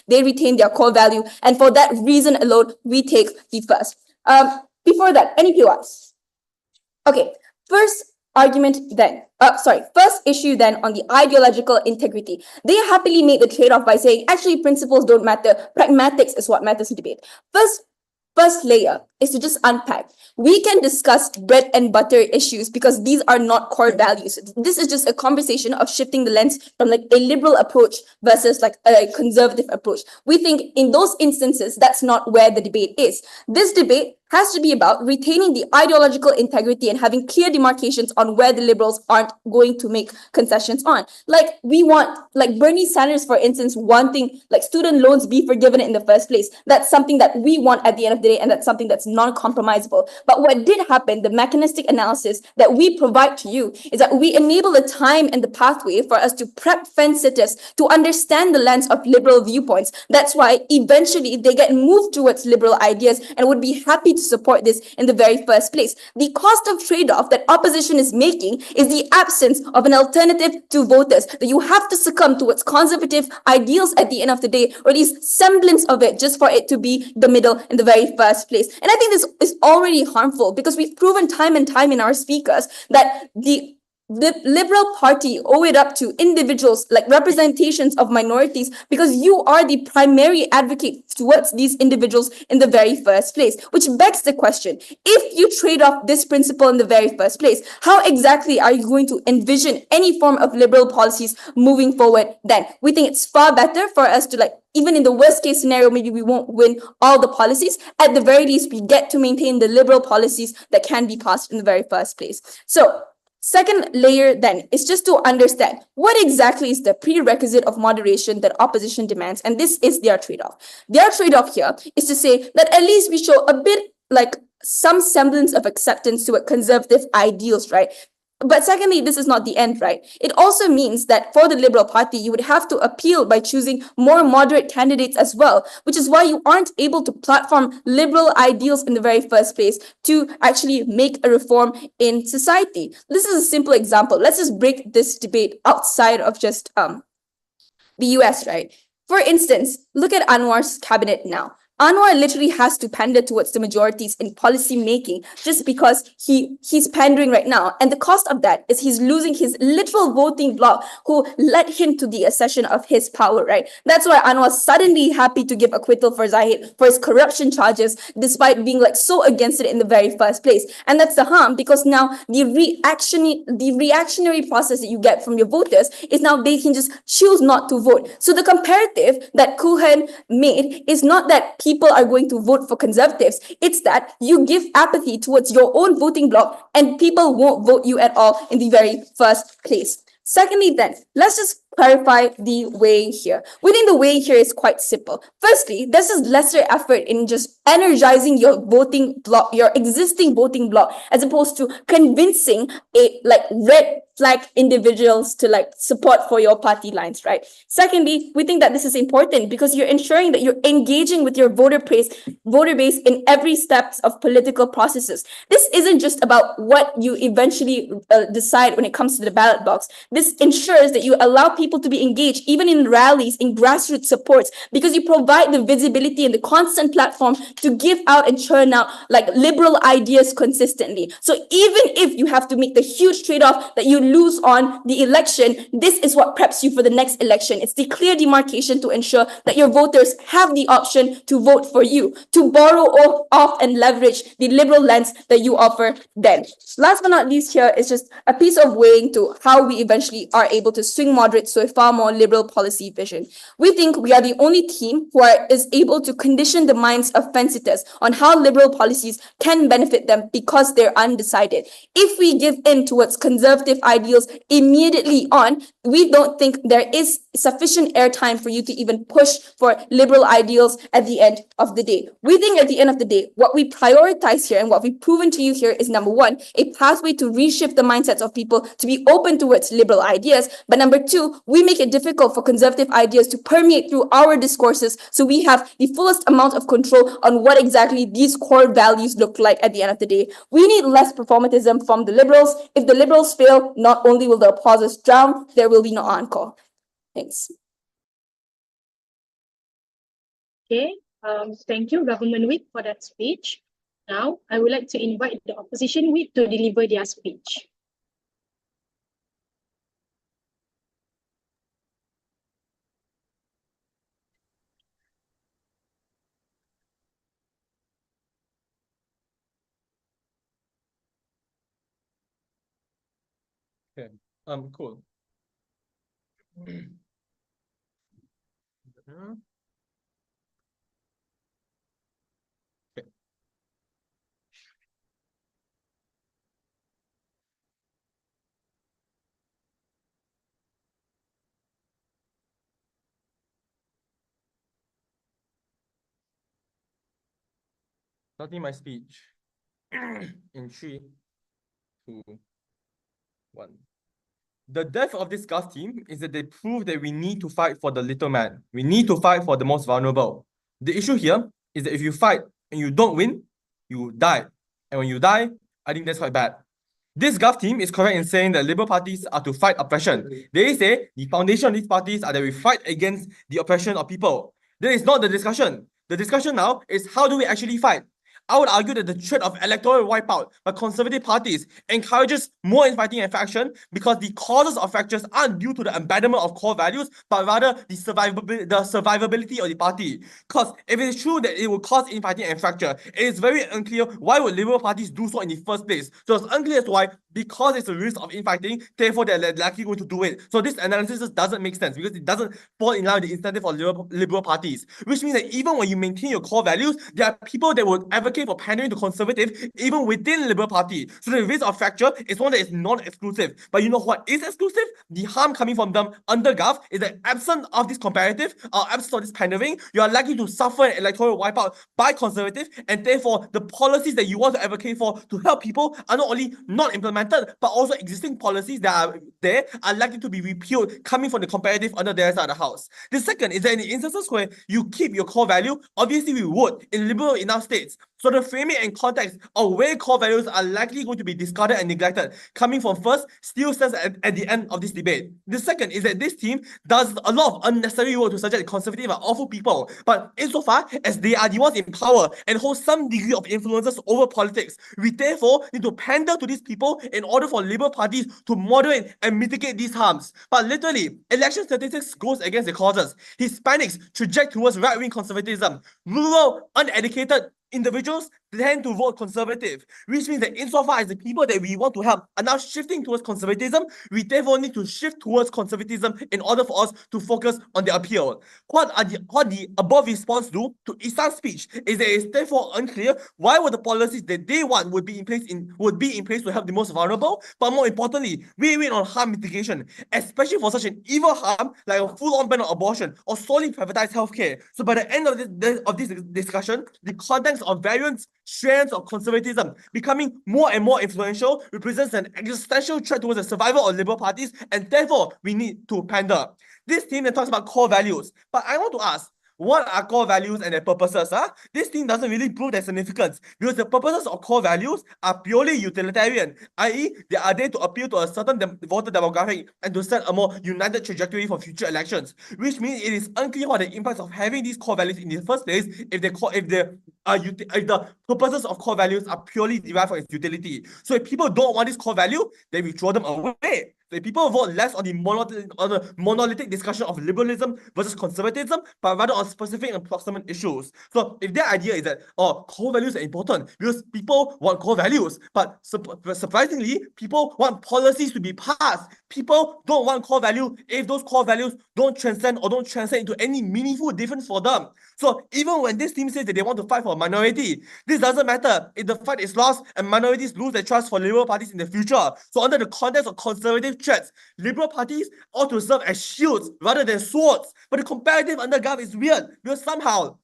[SPEAKER 4] they retain their core value, and for that reason alone, we take the first. Before that, any POIs? Okay, first issue then on the ideological integrity. They happily made the trade-off by saying, actually, principles don't matter, pragmatics is what matters in debate. First layer is to just unpack. We can discuss bread and butter issues because these are not core values. This is just a conversation of shifting the lens from like a liberal approach versus like a conservative approach. We think in those instances, that's not where the debate is. This debate has to be about retaining the ideological integrity and having clear demarcations on where the liberals aren't going to make concessions on. Like we want, like Bernie Sanders, for instance, wanting like student loans be forgiven in the first place. That's something that we want at the end of the day, and that's something that's non-compromisable. But what did happen, the mechanistic analysis that we provide to you, is that we enable the time and the pathway for us to prep fence sitters to understand the lens of liberal viewpoints. That's why eventually they get moved towards liberal ideas and would be happy to support this in the very first place. The cost of trade-off that opposition is making is the absence of an alternative to voters, that you have to succumb towards conservative ideals at the end of the day, or at least semblance of it, just for it to be the middle in the very first place. And I think this is already harmful because we've proven time and time in our speakers that the Liberal Party owe it up to individuals, like representations of minorities, because you are the primary advocate towards these individuals in the very first place, which begs the question, if you trade off this principle in the very first place, how exactly are you going to envision any form of liberal policies moving forward then? We think it's far better for us to even in the worst case scenario, maybe we won't win all the policies. At the very least, we get to maintain the liberal policies that can be passed in the very first place. So, second layer then is just to understand what exactly is the prerequisite of moderation that opposition demands, and this is their trade-off. Their trade-off here is to say that at least we show a bit like some semblance of acceptance to conservative ideals, right? But secondly, this is not the end, right? It also means that for the Liberal Party, you would have to appeal by choosing more moderate candidates as well, which is why you aren't able to platform liberal ideals in the very first place to actually make a reform in society. This is a simple example. Let's just break this debate outside of just the US, right? For instance, look at Anwar's cabinet now. Anwar literally has to pander towards the majorities in policy making just because he's pandering right now. And the cost of that is he's losing his literal voting bloc who led him to the accession of his power, right? That's why Anwar's suddenly happy to give acquittal for Zahid for his corruption charges, despite being like so against it in the very first place. And that's the harm, because now the reactionary process that you get from your voters is now they can just choose not to vote. So the comparative that Cohen made is not that people are going to vote for conservatives, it's that you give apathy towards your own voting bloc and people won't vote you at all in the very first place. Secondly, then, let's just clarify the way here. We think the way here is quite simple. Firstly, this is lesser effort in just energizing your voting bloc, your existing voting bloc, as opposed to convincing a red flag individuals to support for your party lines, right? Secondly, we think that this is important because you're ensuring that you're engaging with your voter base in every steps of political processes. This isn't just about what you eventually decide when it comes to the ballot box. This ensures that you allow people to be engaged, even in rallies, in grassroots supports, because you provide the visibility and the constant platform to give out and churn out liberal ideas consistently. So even if you have to make the huge trade-off that you lose on the election, this is what preps you for the next election. It's the clear demarcation to ensure that your voters have the option to vote for you, to borrow off and leverage the liberal lens that you offer them. Last but not least, here is just a piece of weighing to how we eventually are able to swing moderates to a far more liberal policy vision. We think we are the only team who is able to condition the minds of fence-sitters on how liberal policies can benefit them because they're undecided. If we give in towards conservative ideals immediately on, we don't think there is sufficient airtime for you to even push for liberal ideals at the end of the day. We think at the end of the day, what we prioritize here and what we've proven to you here is, number one, a pathway to reshift the mindsets of people to be open towards liberal ideas. But number two, we make it difficult for conservative ideas to permeate through our discourses, so we have the fullest amount of control on what exactly these core values look like at the end of the day. We need less performatism from the liberals. If the liberals fail, not only will the applauses drown, there will be no encore. Thanks.
[SPEAKER 3] Okay, thank you, Government Whip, for that speech. Now, I would like to invite the Opposition Whip to deliver their speech.
[SPEAKER 7] Okay, cool. Okay. Starting my speech in 3, 2, 1. The death of this Gulf team is that they prove that we need to fight for the little man. We need to fight for the most vulnerable. The issue here is that if you fight and you don't win, you die. And when you die, I think that's quite bad. This Gulf team is correct in saying that liberal parties are to fight oppression. They say the foundation of these parties are that we fight against the oppression of people. That is not the discussion. The discussion now is how do we actually fight? I would argue that the threat of electoral wipeout by conservative parties encourages more infighting and faction because the causes of fractures aren't due to the abandonment of core values, but rather the survivability of the party. Because if it is true that it will cause infighting and fracture, it is very unclear why would liberal parties do so in the first place. So it's unclear as to why, because it's a risk of infighting, therefore they're likely going to do it. So this analysis just doesn't make sense because it doesn't fall in line with the incentive of liberal parties, which means that even when you maintain your core values, there are people that will advocate for pandering to conservative even within the Liberal Party. So the risk of fracture is one that is non-exclusive. But you know what is exclusive? The harm coming from them under Gulf is that absent of this comparative, absent of this pandering, you are likely to suffer an electoral wipeout by conservative, and therefore the policies that you want to advocate for to help people are not only not implemented, but also existing policies that are there are likely to be repealed coming from the comparative under their side of the house. The second is that in the instances where you keep your core value, obviously we would in liberal enough states. So the framing and context of where core values are likely going to be discarded and neglected, coming from first, still stands at the end of this debate. The second is that this team does a lot of unnecessary work to suggest that conservatives are awful people, but insofar as they are the ones in power and hold some degree of influences over politics, we therefore need to pander to these people in order for Liberal parties to moderate and mitigate these harms. But literally, election statistics goes against the causes. Hispanics traject towards right-wing conservatism. Rural, uneducated individuals tend to vote conservative, which means that insofar as the people that we want to help are now shifting towards conservatism, we therefore need to shift towards conservatism in order for us to focus on the appeal. What the above response do to Isan's speech is that it's therefore unclear why would the policies that they want would be in place to help the most vulnerable, but more importantly, we wait on harm mitigation, especially for such an evil harm like a full-on ban on abortion or solely privatized healthcare. So by the end of this discussion, the context of various strands of conservatism becoming more and more influential represents an existential threat towards the survival of Liberal parties, and therefore we need to pander. This team then talks about core values, but I want to ask, what are core values and their purposes? This thing doesn't really prove their significance because the purposes of core values are purely utilitarian, i.e. they are there to appeal to a certain voter demographic and to set a more united trajectory for future elections, which means it is unclear what the impacts of having these core values in the first place if the purposes of core values are purely derived from its utility. So if people don't want this core value, then we throw them away. So if people vote less on the monolithic discussion of liberalism versus conservatism, but rather on specific and proximate issues. So if their idea is that core values are important because people want core values, but surprisingly, people want policies to be passed. People don't want core value if those core values don't transcend into any meaningful difference for them. So even when this team says that they want to fight for a minority, this doesn't matter if the fight is lost and minorities lose their trust for Liberal parties in the future. So under the context of conservative threats, Liberal parties ought to serve as shields rather than swords. But the comparative undergarb is weird because somehow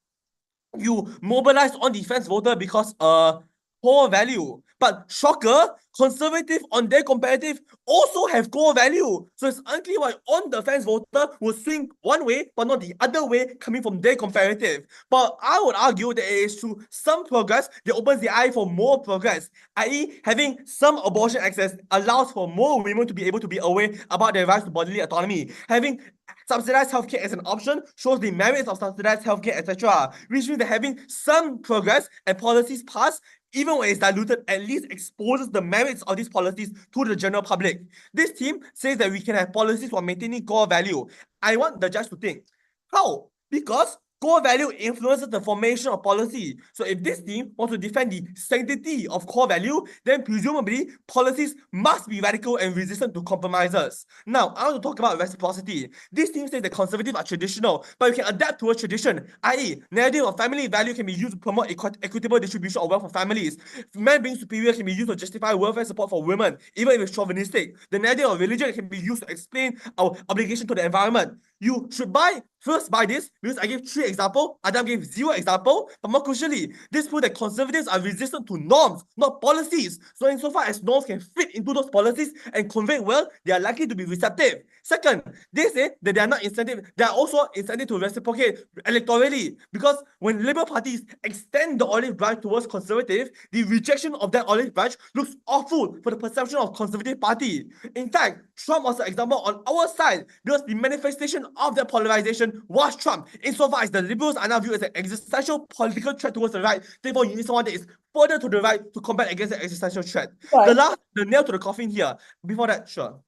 [SPEAKER 7] you mobilize on defense voter because core value. But shocker, conservative on their comparative also have core value. So it's unclear why on the fence voter will swing one way, but not the other way coming from their comparative. But I would argue that it is through some progress that opens the eye for more progress, i.e. having some abortion access allows for more women to be able to be aware about their rights to bodily autonomy. Having subsidized healthcare as an option shows the merits of subsidized healthcare, etc. Which means that having some progress and policies passed, even when it's diluted, at least exposes the merits of these policies to the general public. This team says that we can have policies while maintaining core value. I want the judge to think, how? Because core value influences the formation of policy. So if this team wants to defend the sanctity of core value, then presumably policies must be radical and resistant to compromises. Now, I want to talk about reciprocity. This team says that conservatives are traditional, but we can adapt towards tradition, i.e. narrative of family value can be used to promote equitable distribution of wealth for families. Men being superior can be used to justify welfare support for women, even if it's chauvinistic. The narrative of religion can be used to explain our obligation to the environment. You should first buy this because I gave 3 examples, Adam gave 0 example, but more crucially, this proves that conservatives are resistant to norms, not policies. So insofar as norms can fit into those policies and convey well, they are likely to be receptive. Second, they say that they are also incentive to reciprocate electorally, because when Liberal parties extend the olive branch towards conservative, the rejection of that olive branch looks awful for the perception of conservative party. In fact, Trump was an example on our side because the manifestation of that polarization was Trump. Insofar as the Liberals are now viewed as an existential political threat towards the right, therefore you need someone that is further to the right to combat against the existential threat.
[SPEAKER 4] Right.
[SPEAKER 7] The nail to the coffin here. Before that, sure.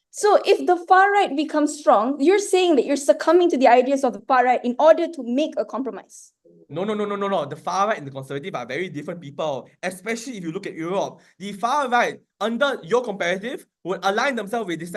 [SPEAKER 4] So if the far right becomes strong, you're saying that you're succumbing to the ideas of the far right in order to make a compromise.
[SPEAKER 7] No. The far right and the conservative are very different people, especially if you look at Europe. The far right, under your comparative, would align themselves with the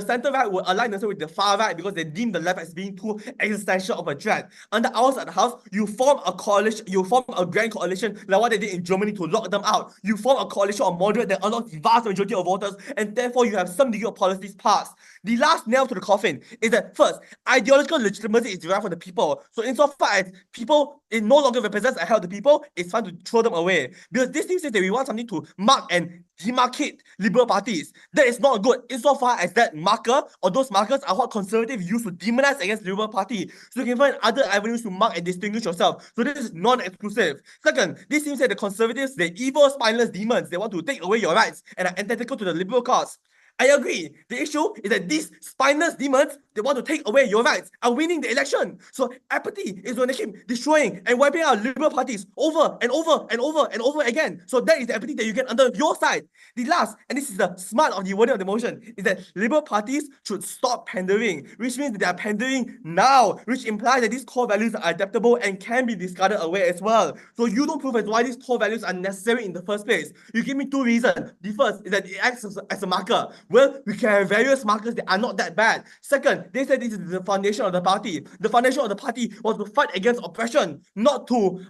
[SPEAKER 7] center right would align themselves with the far right because they deem the left as being too existential of a threat. Under ours at the house, you form a coalition, you form a grand coalition like what they did in Germany to lock them out. You form a coalition of moderate that unlocks the vast majority of voters, and therefore you have some degree of policies passed. The last nail to the coffin is that first, ideological legitimacy is derived from the people. So insofar as people, it no longer represents a hell of the people, it's fun to throw them away. Because this thing says that we want something to mark and demarcate liberal parties. That is not good insofar as that marker or those markers are what conservatives use to demonize against the liberal party. So you can find other avenues to mark and distinguish yourself. So this is non-exclusive. Second, this seems that the conservatives, the evil spineless demons, they want to take away your rights and are antithetical to the liberal cause. I agree. The issue is that these spineless demons, they want to take away your rights, are winning the election. So apathy is when they keep destroying and wiping out liberal parties over and over and over and over again. So that is the apathy that you get under your side. The last, and this is the smart of the wording of the motion, is that liberal parties should stop pandering, which means that they are pandering now, which implies that these core values are adaptable and can be discarded away as well. So you don't prove as why these core values are necessary in the first place. You give me two reasons. The first is that it acts as a marker. Well, we can have various markers that are not that bad. Second, they said this is the foundation of the party. The foundation of the party was to fight against oppression, not to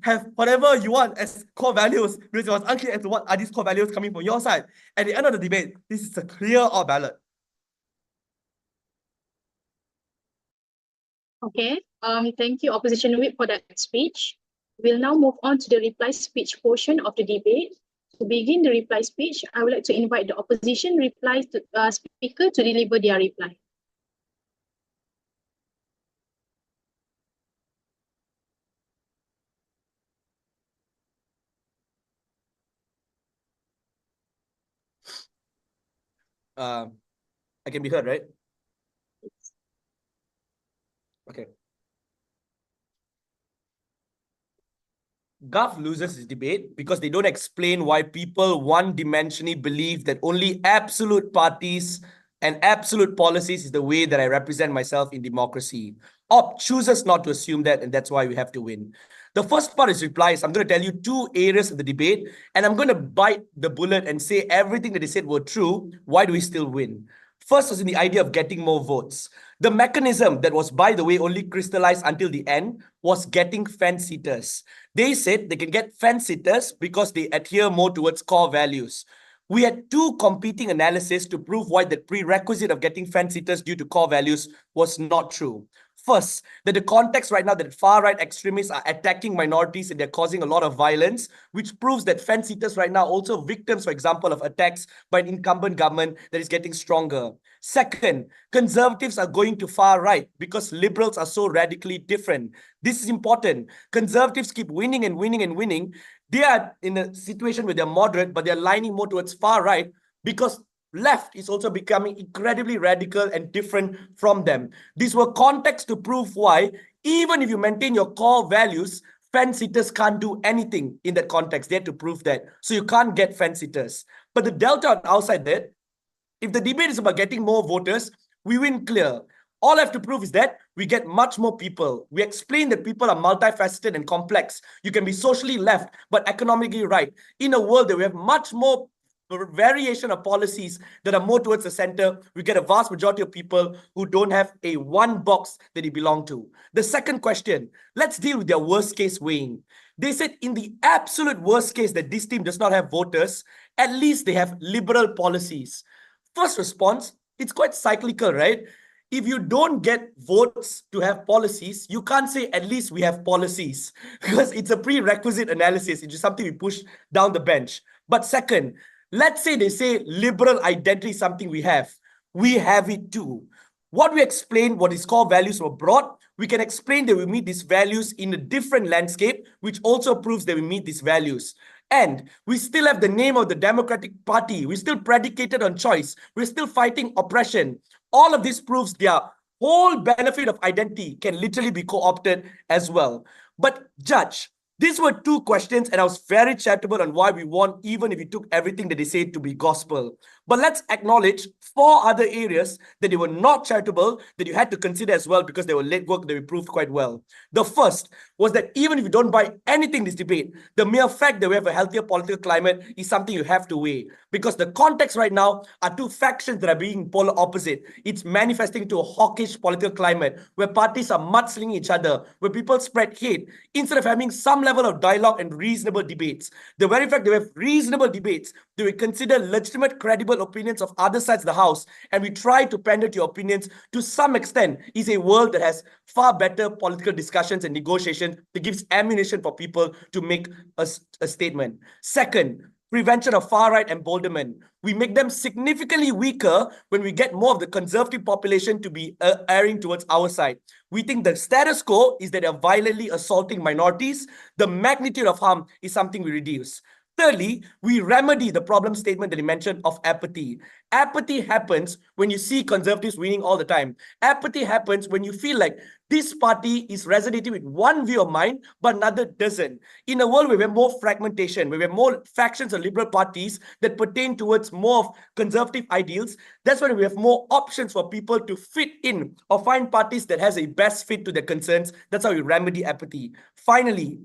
[SPEAKER 7] have whatever you want as core values, because it was unclear as to what are these core values coming from your side. At the end of the debate, this is a clear odd ballot.
[SPEAKER 3] Okay. Thank you, Opposition Whip, for that speech. We'll now move on to the reply speech portion of the debate. To begin the reply speech, I would like to invite the opposition speaker to deliver their reply.
[SPEAKER 6] I can be heard, right? Okay. Gov loses this debate because they don't explain why people one-dimensionally believe that only absolute parties and absolute policies is the way that I represent myself in democracy. Opt chooses not to assume that, and that's why we have to win. The first part is replies. I'm going to tell you two areas of the debate, and I'm going to bite the bullet and say everything that they said were true. Why do we still win? First was in the idea of getting more votes. The mechanism that was, by the way, only crystallized until the end was getting fence-sitters. They said they can get fence-sitters because they adhere more towards core values. We had two competing analyses to prove why the prerequisite of getting fence-sitters due to core values was not true. First, that the context right now that far-right extremists are attacking minorities and they're causing a lot of violence, which proves that fence-sitters right now also victims, for example, of attacks by an incumbent government that is getting stronger. Second, conservatives are going to far-right because liberals are so radically different. This is important. Conservatives keep winning and winning and winning. They are in a situation where they're moderate, but they're lining more towards far-right because left is also becoming incredibly radical and different from them. These were contexts to prove why, even if you maintain your core values, fence-sitters can't do anything in that context. They had to prove that. So you can't get fence-sitters. But the delta outside that, if the debate is about getting more voters, we win clear. All I have to prove is that we get much more people. We explain that people are multifaceted and complex. You can be socially left, but economically right. In a world that we have much more variation of policies that are more towards the center, we get a vast majority of people who don't have a one box that they belong to. The second question, let's deal with their worst case weighing. They said in the absolute worst case that this team does not have voters, at least they have liberal policies. First response, it's quite cyclical, right? If you don't get votes to have policies, you can't say at least we have policies because it's a prerequisite analysis. It's just something we push down the bench. But second, let's say they say liberal identity is something we have. We have it too. What we explain, what is core values were brought, we can explain that we meet these values in a different landscape, which also proves that we meet these values. And we still have the name of the Democratic Party. We're still predicated on choice. We're still fighting oppression. All of this proves their whole benefit of identity can literally be co-opted as well. But Judge, these were two questions and I was very charitable on why we won, even if we took everything that they said to be gospel. But let's acknowledge 4 other areas that they were not charitable that you had to consider as well because they were late work that we proved quite well. The first was that even if you don't buy anything in this debate, the mere fact that we have a healthier political climate is something you have to weigh because the context right now are two factions that are being polar opposite. It's manifesting into a hawkish political climate where parties are mudslinging each other, where people spread hate instead of having some level of dialogue and reasonable debates. The very fact that we have reasonable debates, that we consider legitimate, credible opinions of other sides of the house, and we try to pander to your opinions to some extent, is a world that has far better political discussions and negotiation that gives ammunition for people to make a statement. Second, prevention of far-right emboldenment. We make them significantly weaker when we get more of the conservative population to be erring towards our side. We think the status quo is that they're violently assaulting minorities. The magnitude of harm is something we reduce. Thirdly, we remedy the problem statement that he mentioned of apathy. Apathy happens when you see conservatives winning all the time. Apathy happens when you feel like this party is resonating with one view of mine, but another doesn't. In a world where we have more fragmentation, where we have more factions of liberal parties that pertain towards more of conservative ideals, that's when we have more options for people to fit in or find parties that has a best fit to their concerns. That's how we remedy apathy. Finally,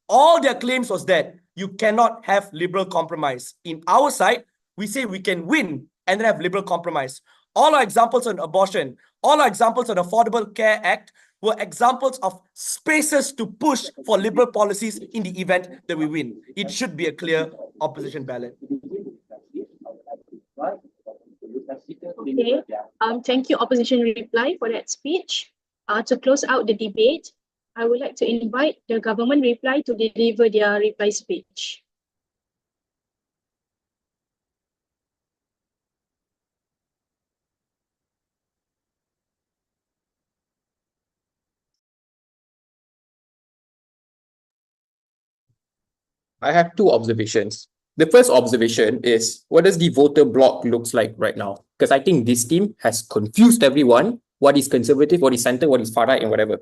[SPEAKER 6] all their claims was that you cannot have liberal compromise. In our side, we say we can win and then have liberal compromise. All our examples on abortion, all our examples on Affordable Care Act were examples of spaces to push for liberal policies in the event that we win. It should be a clear opposition ballot.
[SPEAKER 3] Okay. Thank you, opposition reply, for that speech. To close out the debate, I would like to invite the government reply to deliver their reply speech.
[SPEAKER 5] I have two observations. The first observation is, what does the voter bloc looks like right now? Because I think this team has confused everyone. What is conservative, what is center, what is far right, and whatever.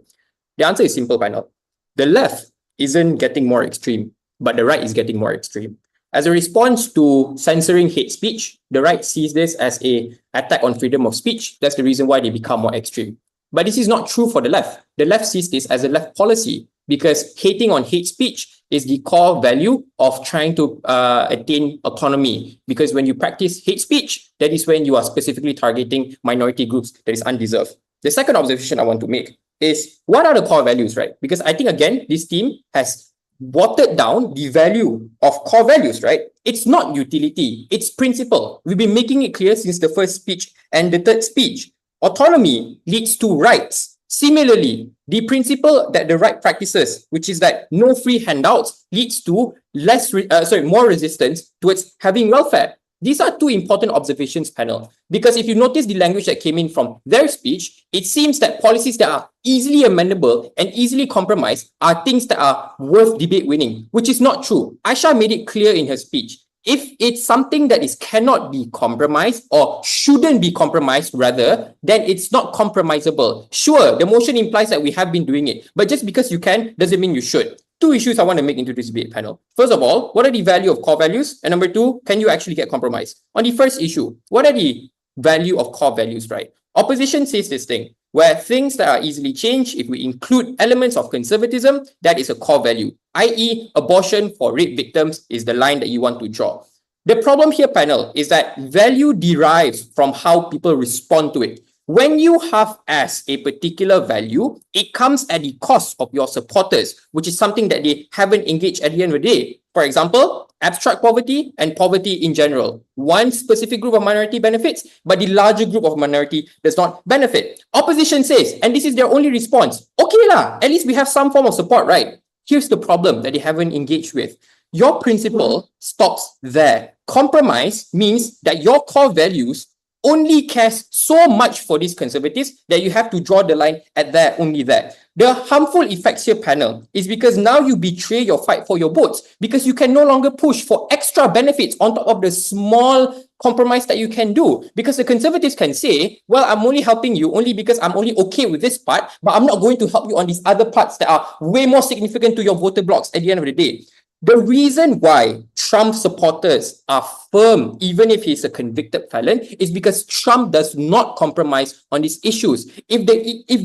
[SPEAKER 5] The answer is simple, panel. The left isn't getting more extreme, but the right is getting more extreme. As a response to censoring hate speech, the right sees this as an attack on freedom of speech. That's the reason why they become more extreme. But this is not true for the left. The left sees this as a left policy because hating on hate speech is the core value of trying to attain autonomy. Because when you practice hate speech, that is when you are specifically targeting minority groups that is undeserved. The second observation I want to make is, what are the core values, right? Because I think, again, this team has watered down the value of core values, right? It's not utility, it's principle. We've been making it clear since the first speech and the third speech. Autonomy leads to rights. Similarly, the principle that the right practices, which is that no free handouts, leads to more resistance towards having welfare. These are two important observations, panel, because if you notice the language that came in from their speech, it seems that policies that are easily amendable and easily compromised are things that are worth debate winning, which is not true. Aisha made it clear in her speech. If it's something that cannot be compromised or shouldn't be compromised rather, then it's not compromisable. Sure, the motion implies that we have been doing it, but just because you can doesn't mean you should. Two issues I want to make into this debate panel. First of all, what are the value of core values? And number two, can you actually get compromised? On the first issue, what are the value of core values, right? Opposition says this thing, where things that are easily changed, if we include elements of conservatism, that is a core value, i.e. abortion for rape victims is the line that you want to draw. The problem here, panel, is that value derives from how people respond to it. When you have as a particular value, it comes at the cost of your supporters, which is something that they haven't engaged at the end of the day. For example, abstract poverty and poverty in general. One specific group of minority benefits, but the larger group of minority does not benefit. Opposition says, and this is their only response, okay lah, at least we have some form of support, right? Here's the problem that they haven't engaged with. Your principle stops there. Compromise means that your core values only cares so much for these conservatives that you have to draw the line at there, only there. The harmful effects here, panel, is because now you betray your fight for your votes because you can no longer push for extra benefits on top of the small compromise that you can do. Because the conservatives can say, well, I'm only helping you only because I'm only okay with this part, but I'm not going to help you on these other parts that are way more significant to your voter blocks at the end of the day. The reason why Trump supporters are firm, even if he's a convicted felon, is because Trump does not compromise on these issues. If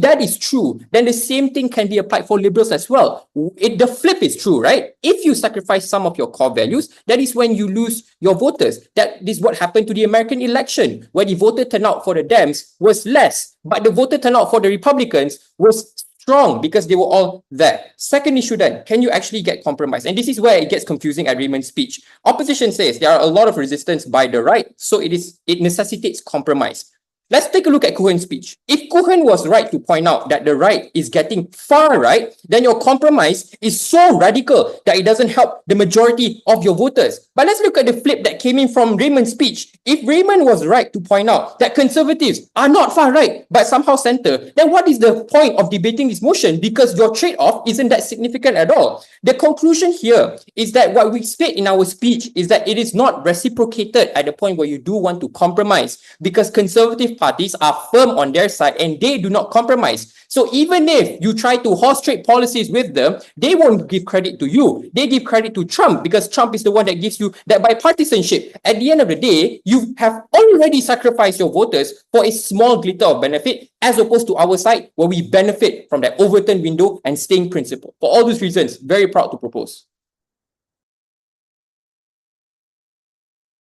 [SPEAKER 5] that is true, then the same thing can be applied for liberals as well. The flip is true, right? If you sacrifice some of your core values, that is when you lose your voters. That is what happened to the American election, where the voter turnout for the Dems was less, but the voter turnout for the Republicans was strong because they were all there. Second issue then, can you actually get compromised? And this is where it gets confusing at Raymond's speech. Opposition says there are a lot of resistance by the right, so it necessitates compromise. Let's take a look at Cohen's speech. If Cohen was right to point out that the right is getting far right, then your compromise is so radical that it doesn't help the majority of your voters. But let's look at the flip that came in from Raymond's speech. If Raymond was right to point out that conservatives are not far right, but somehow center, then what is the point of debating this motion? Because your trade-off isn't that significant at all. The conclusion here is that what we state in our speech is that it is not reciprocated at the point where you do want to compromise, because conservative parties are firm on their side and they do not compromise. So even if you try to horse trade policies with them, they won't give credit to you. They give credit to Trump because Trump is the one that gives you that bipartisanship. At the end of the day, you have already sacrificed your voters for a small glitter of benefit, as opposed to our side where we benefit from that Overton window and staying principle. For all those reasons, very proud to propose.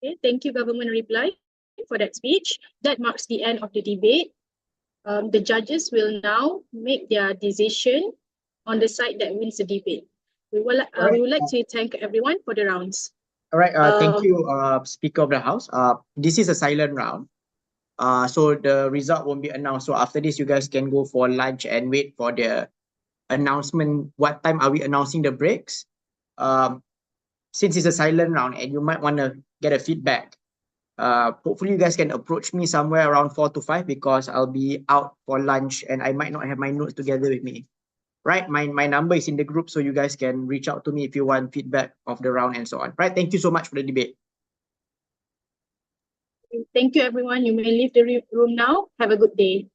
[SPEAKER 3] Okay, thank you, government reply, for that speech. That marks the end of the debate. The judges will now make their decision on the side that wins the debate. We would like to thank everyone for the rounds.
[SPEAKER 8] All right, thank you, Speaker of the House. This is a silent round. So the result won't be announced. So after this, you guys can go for lunch and wait for the announcement. What time are we announcing the breaks? Since it's a silent round and you might want to get a feedback, hopefully you guys can approach me somewhere around 4 to 5 because I'll be out for lunch and I might not have my notes together with me. Right, my number is in the group, so you guys can reach out to me if you want feedback of the round and so on. Right, thank you so much for the debate.
[SPEAKER 3] Thank you, everyone. You may leave the room now. Have a good day.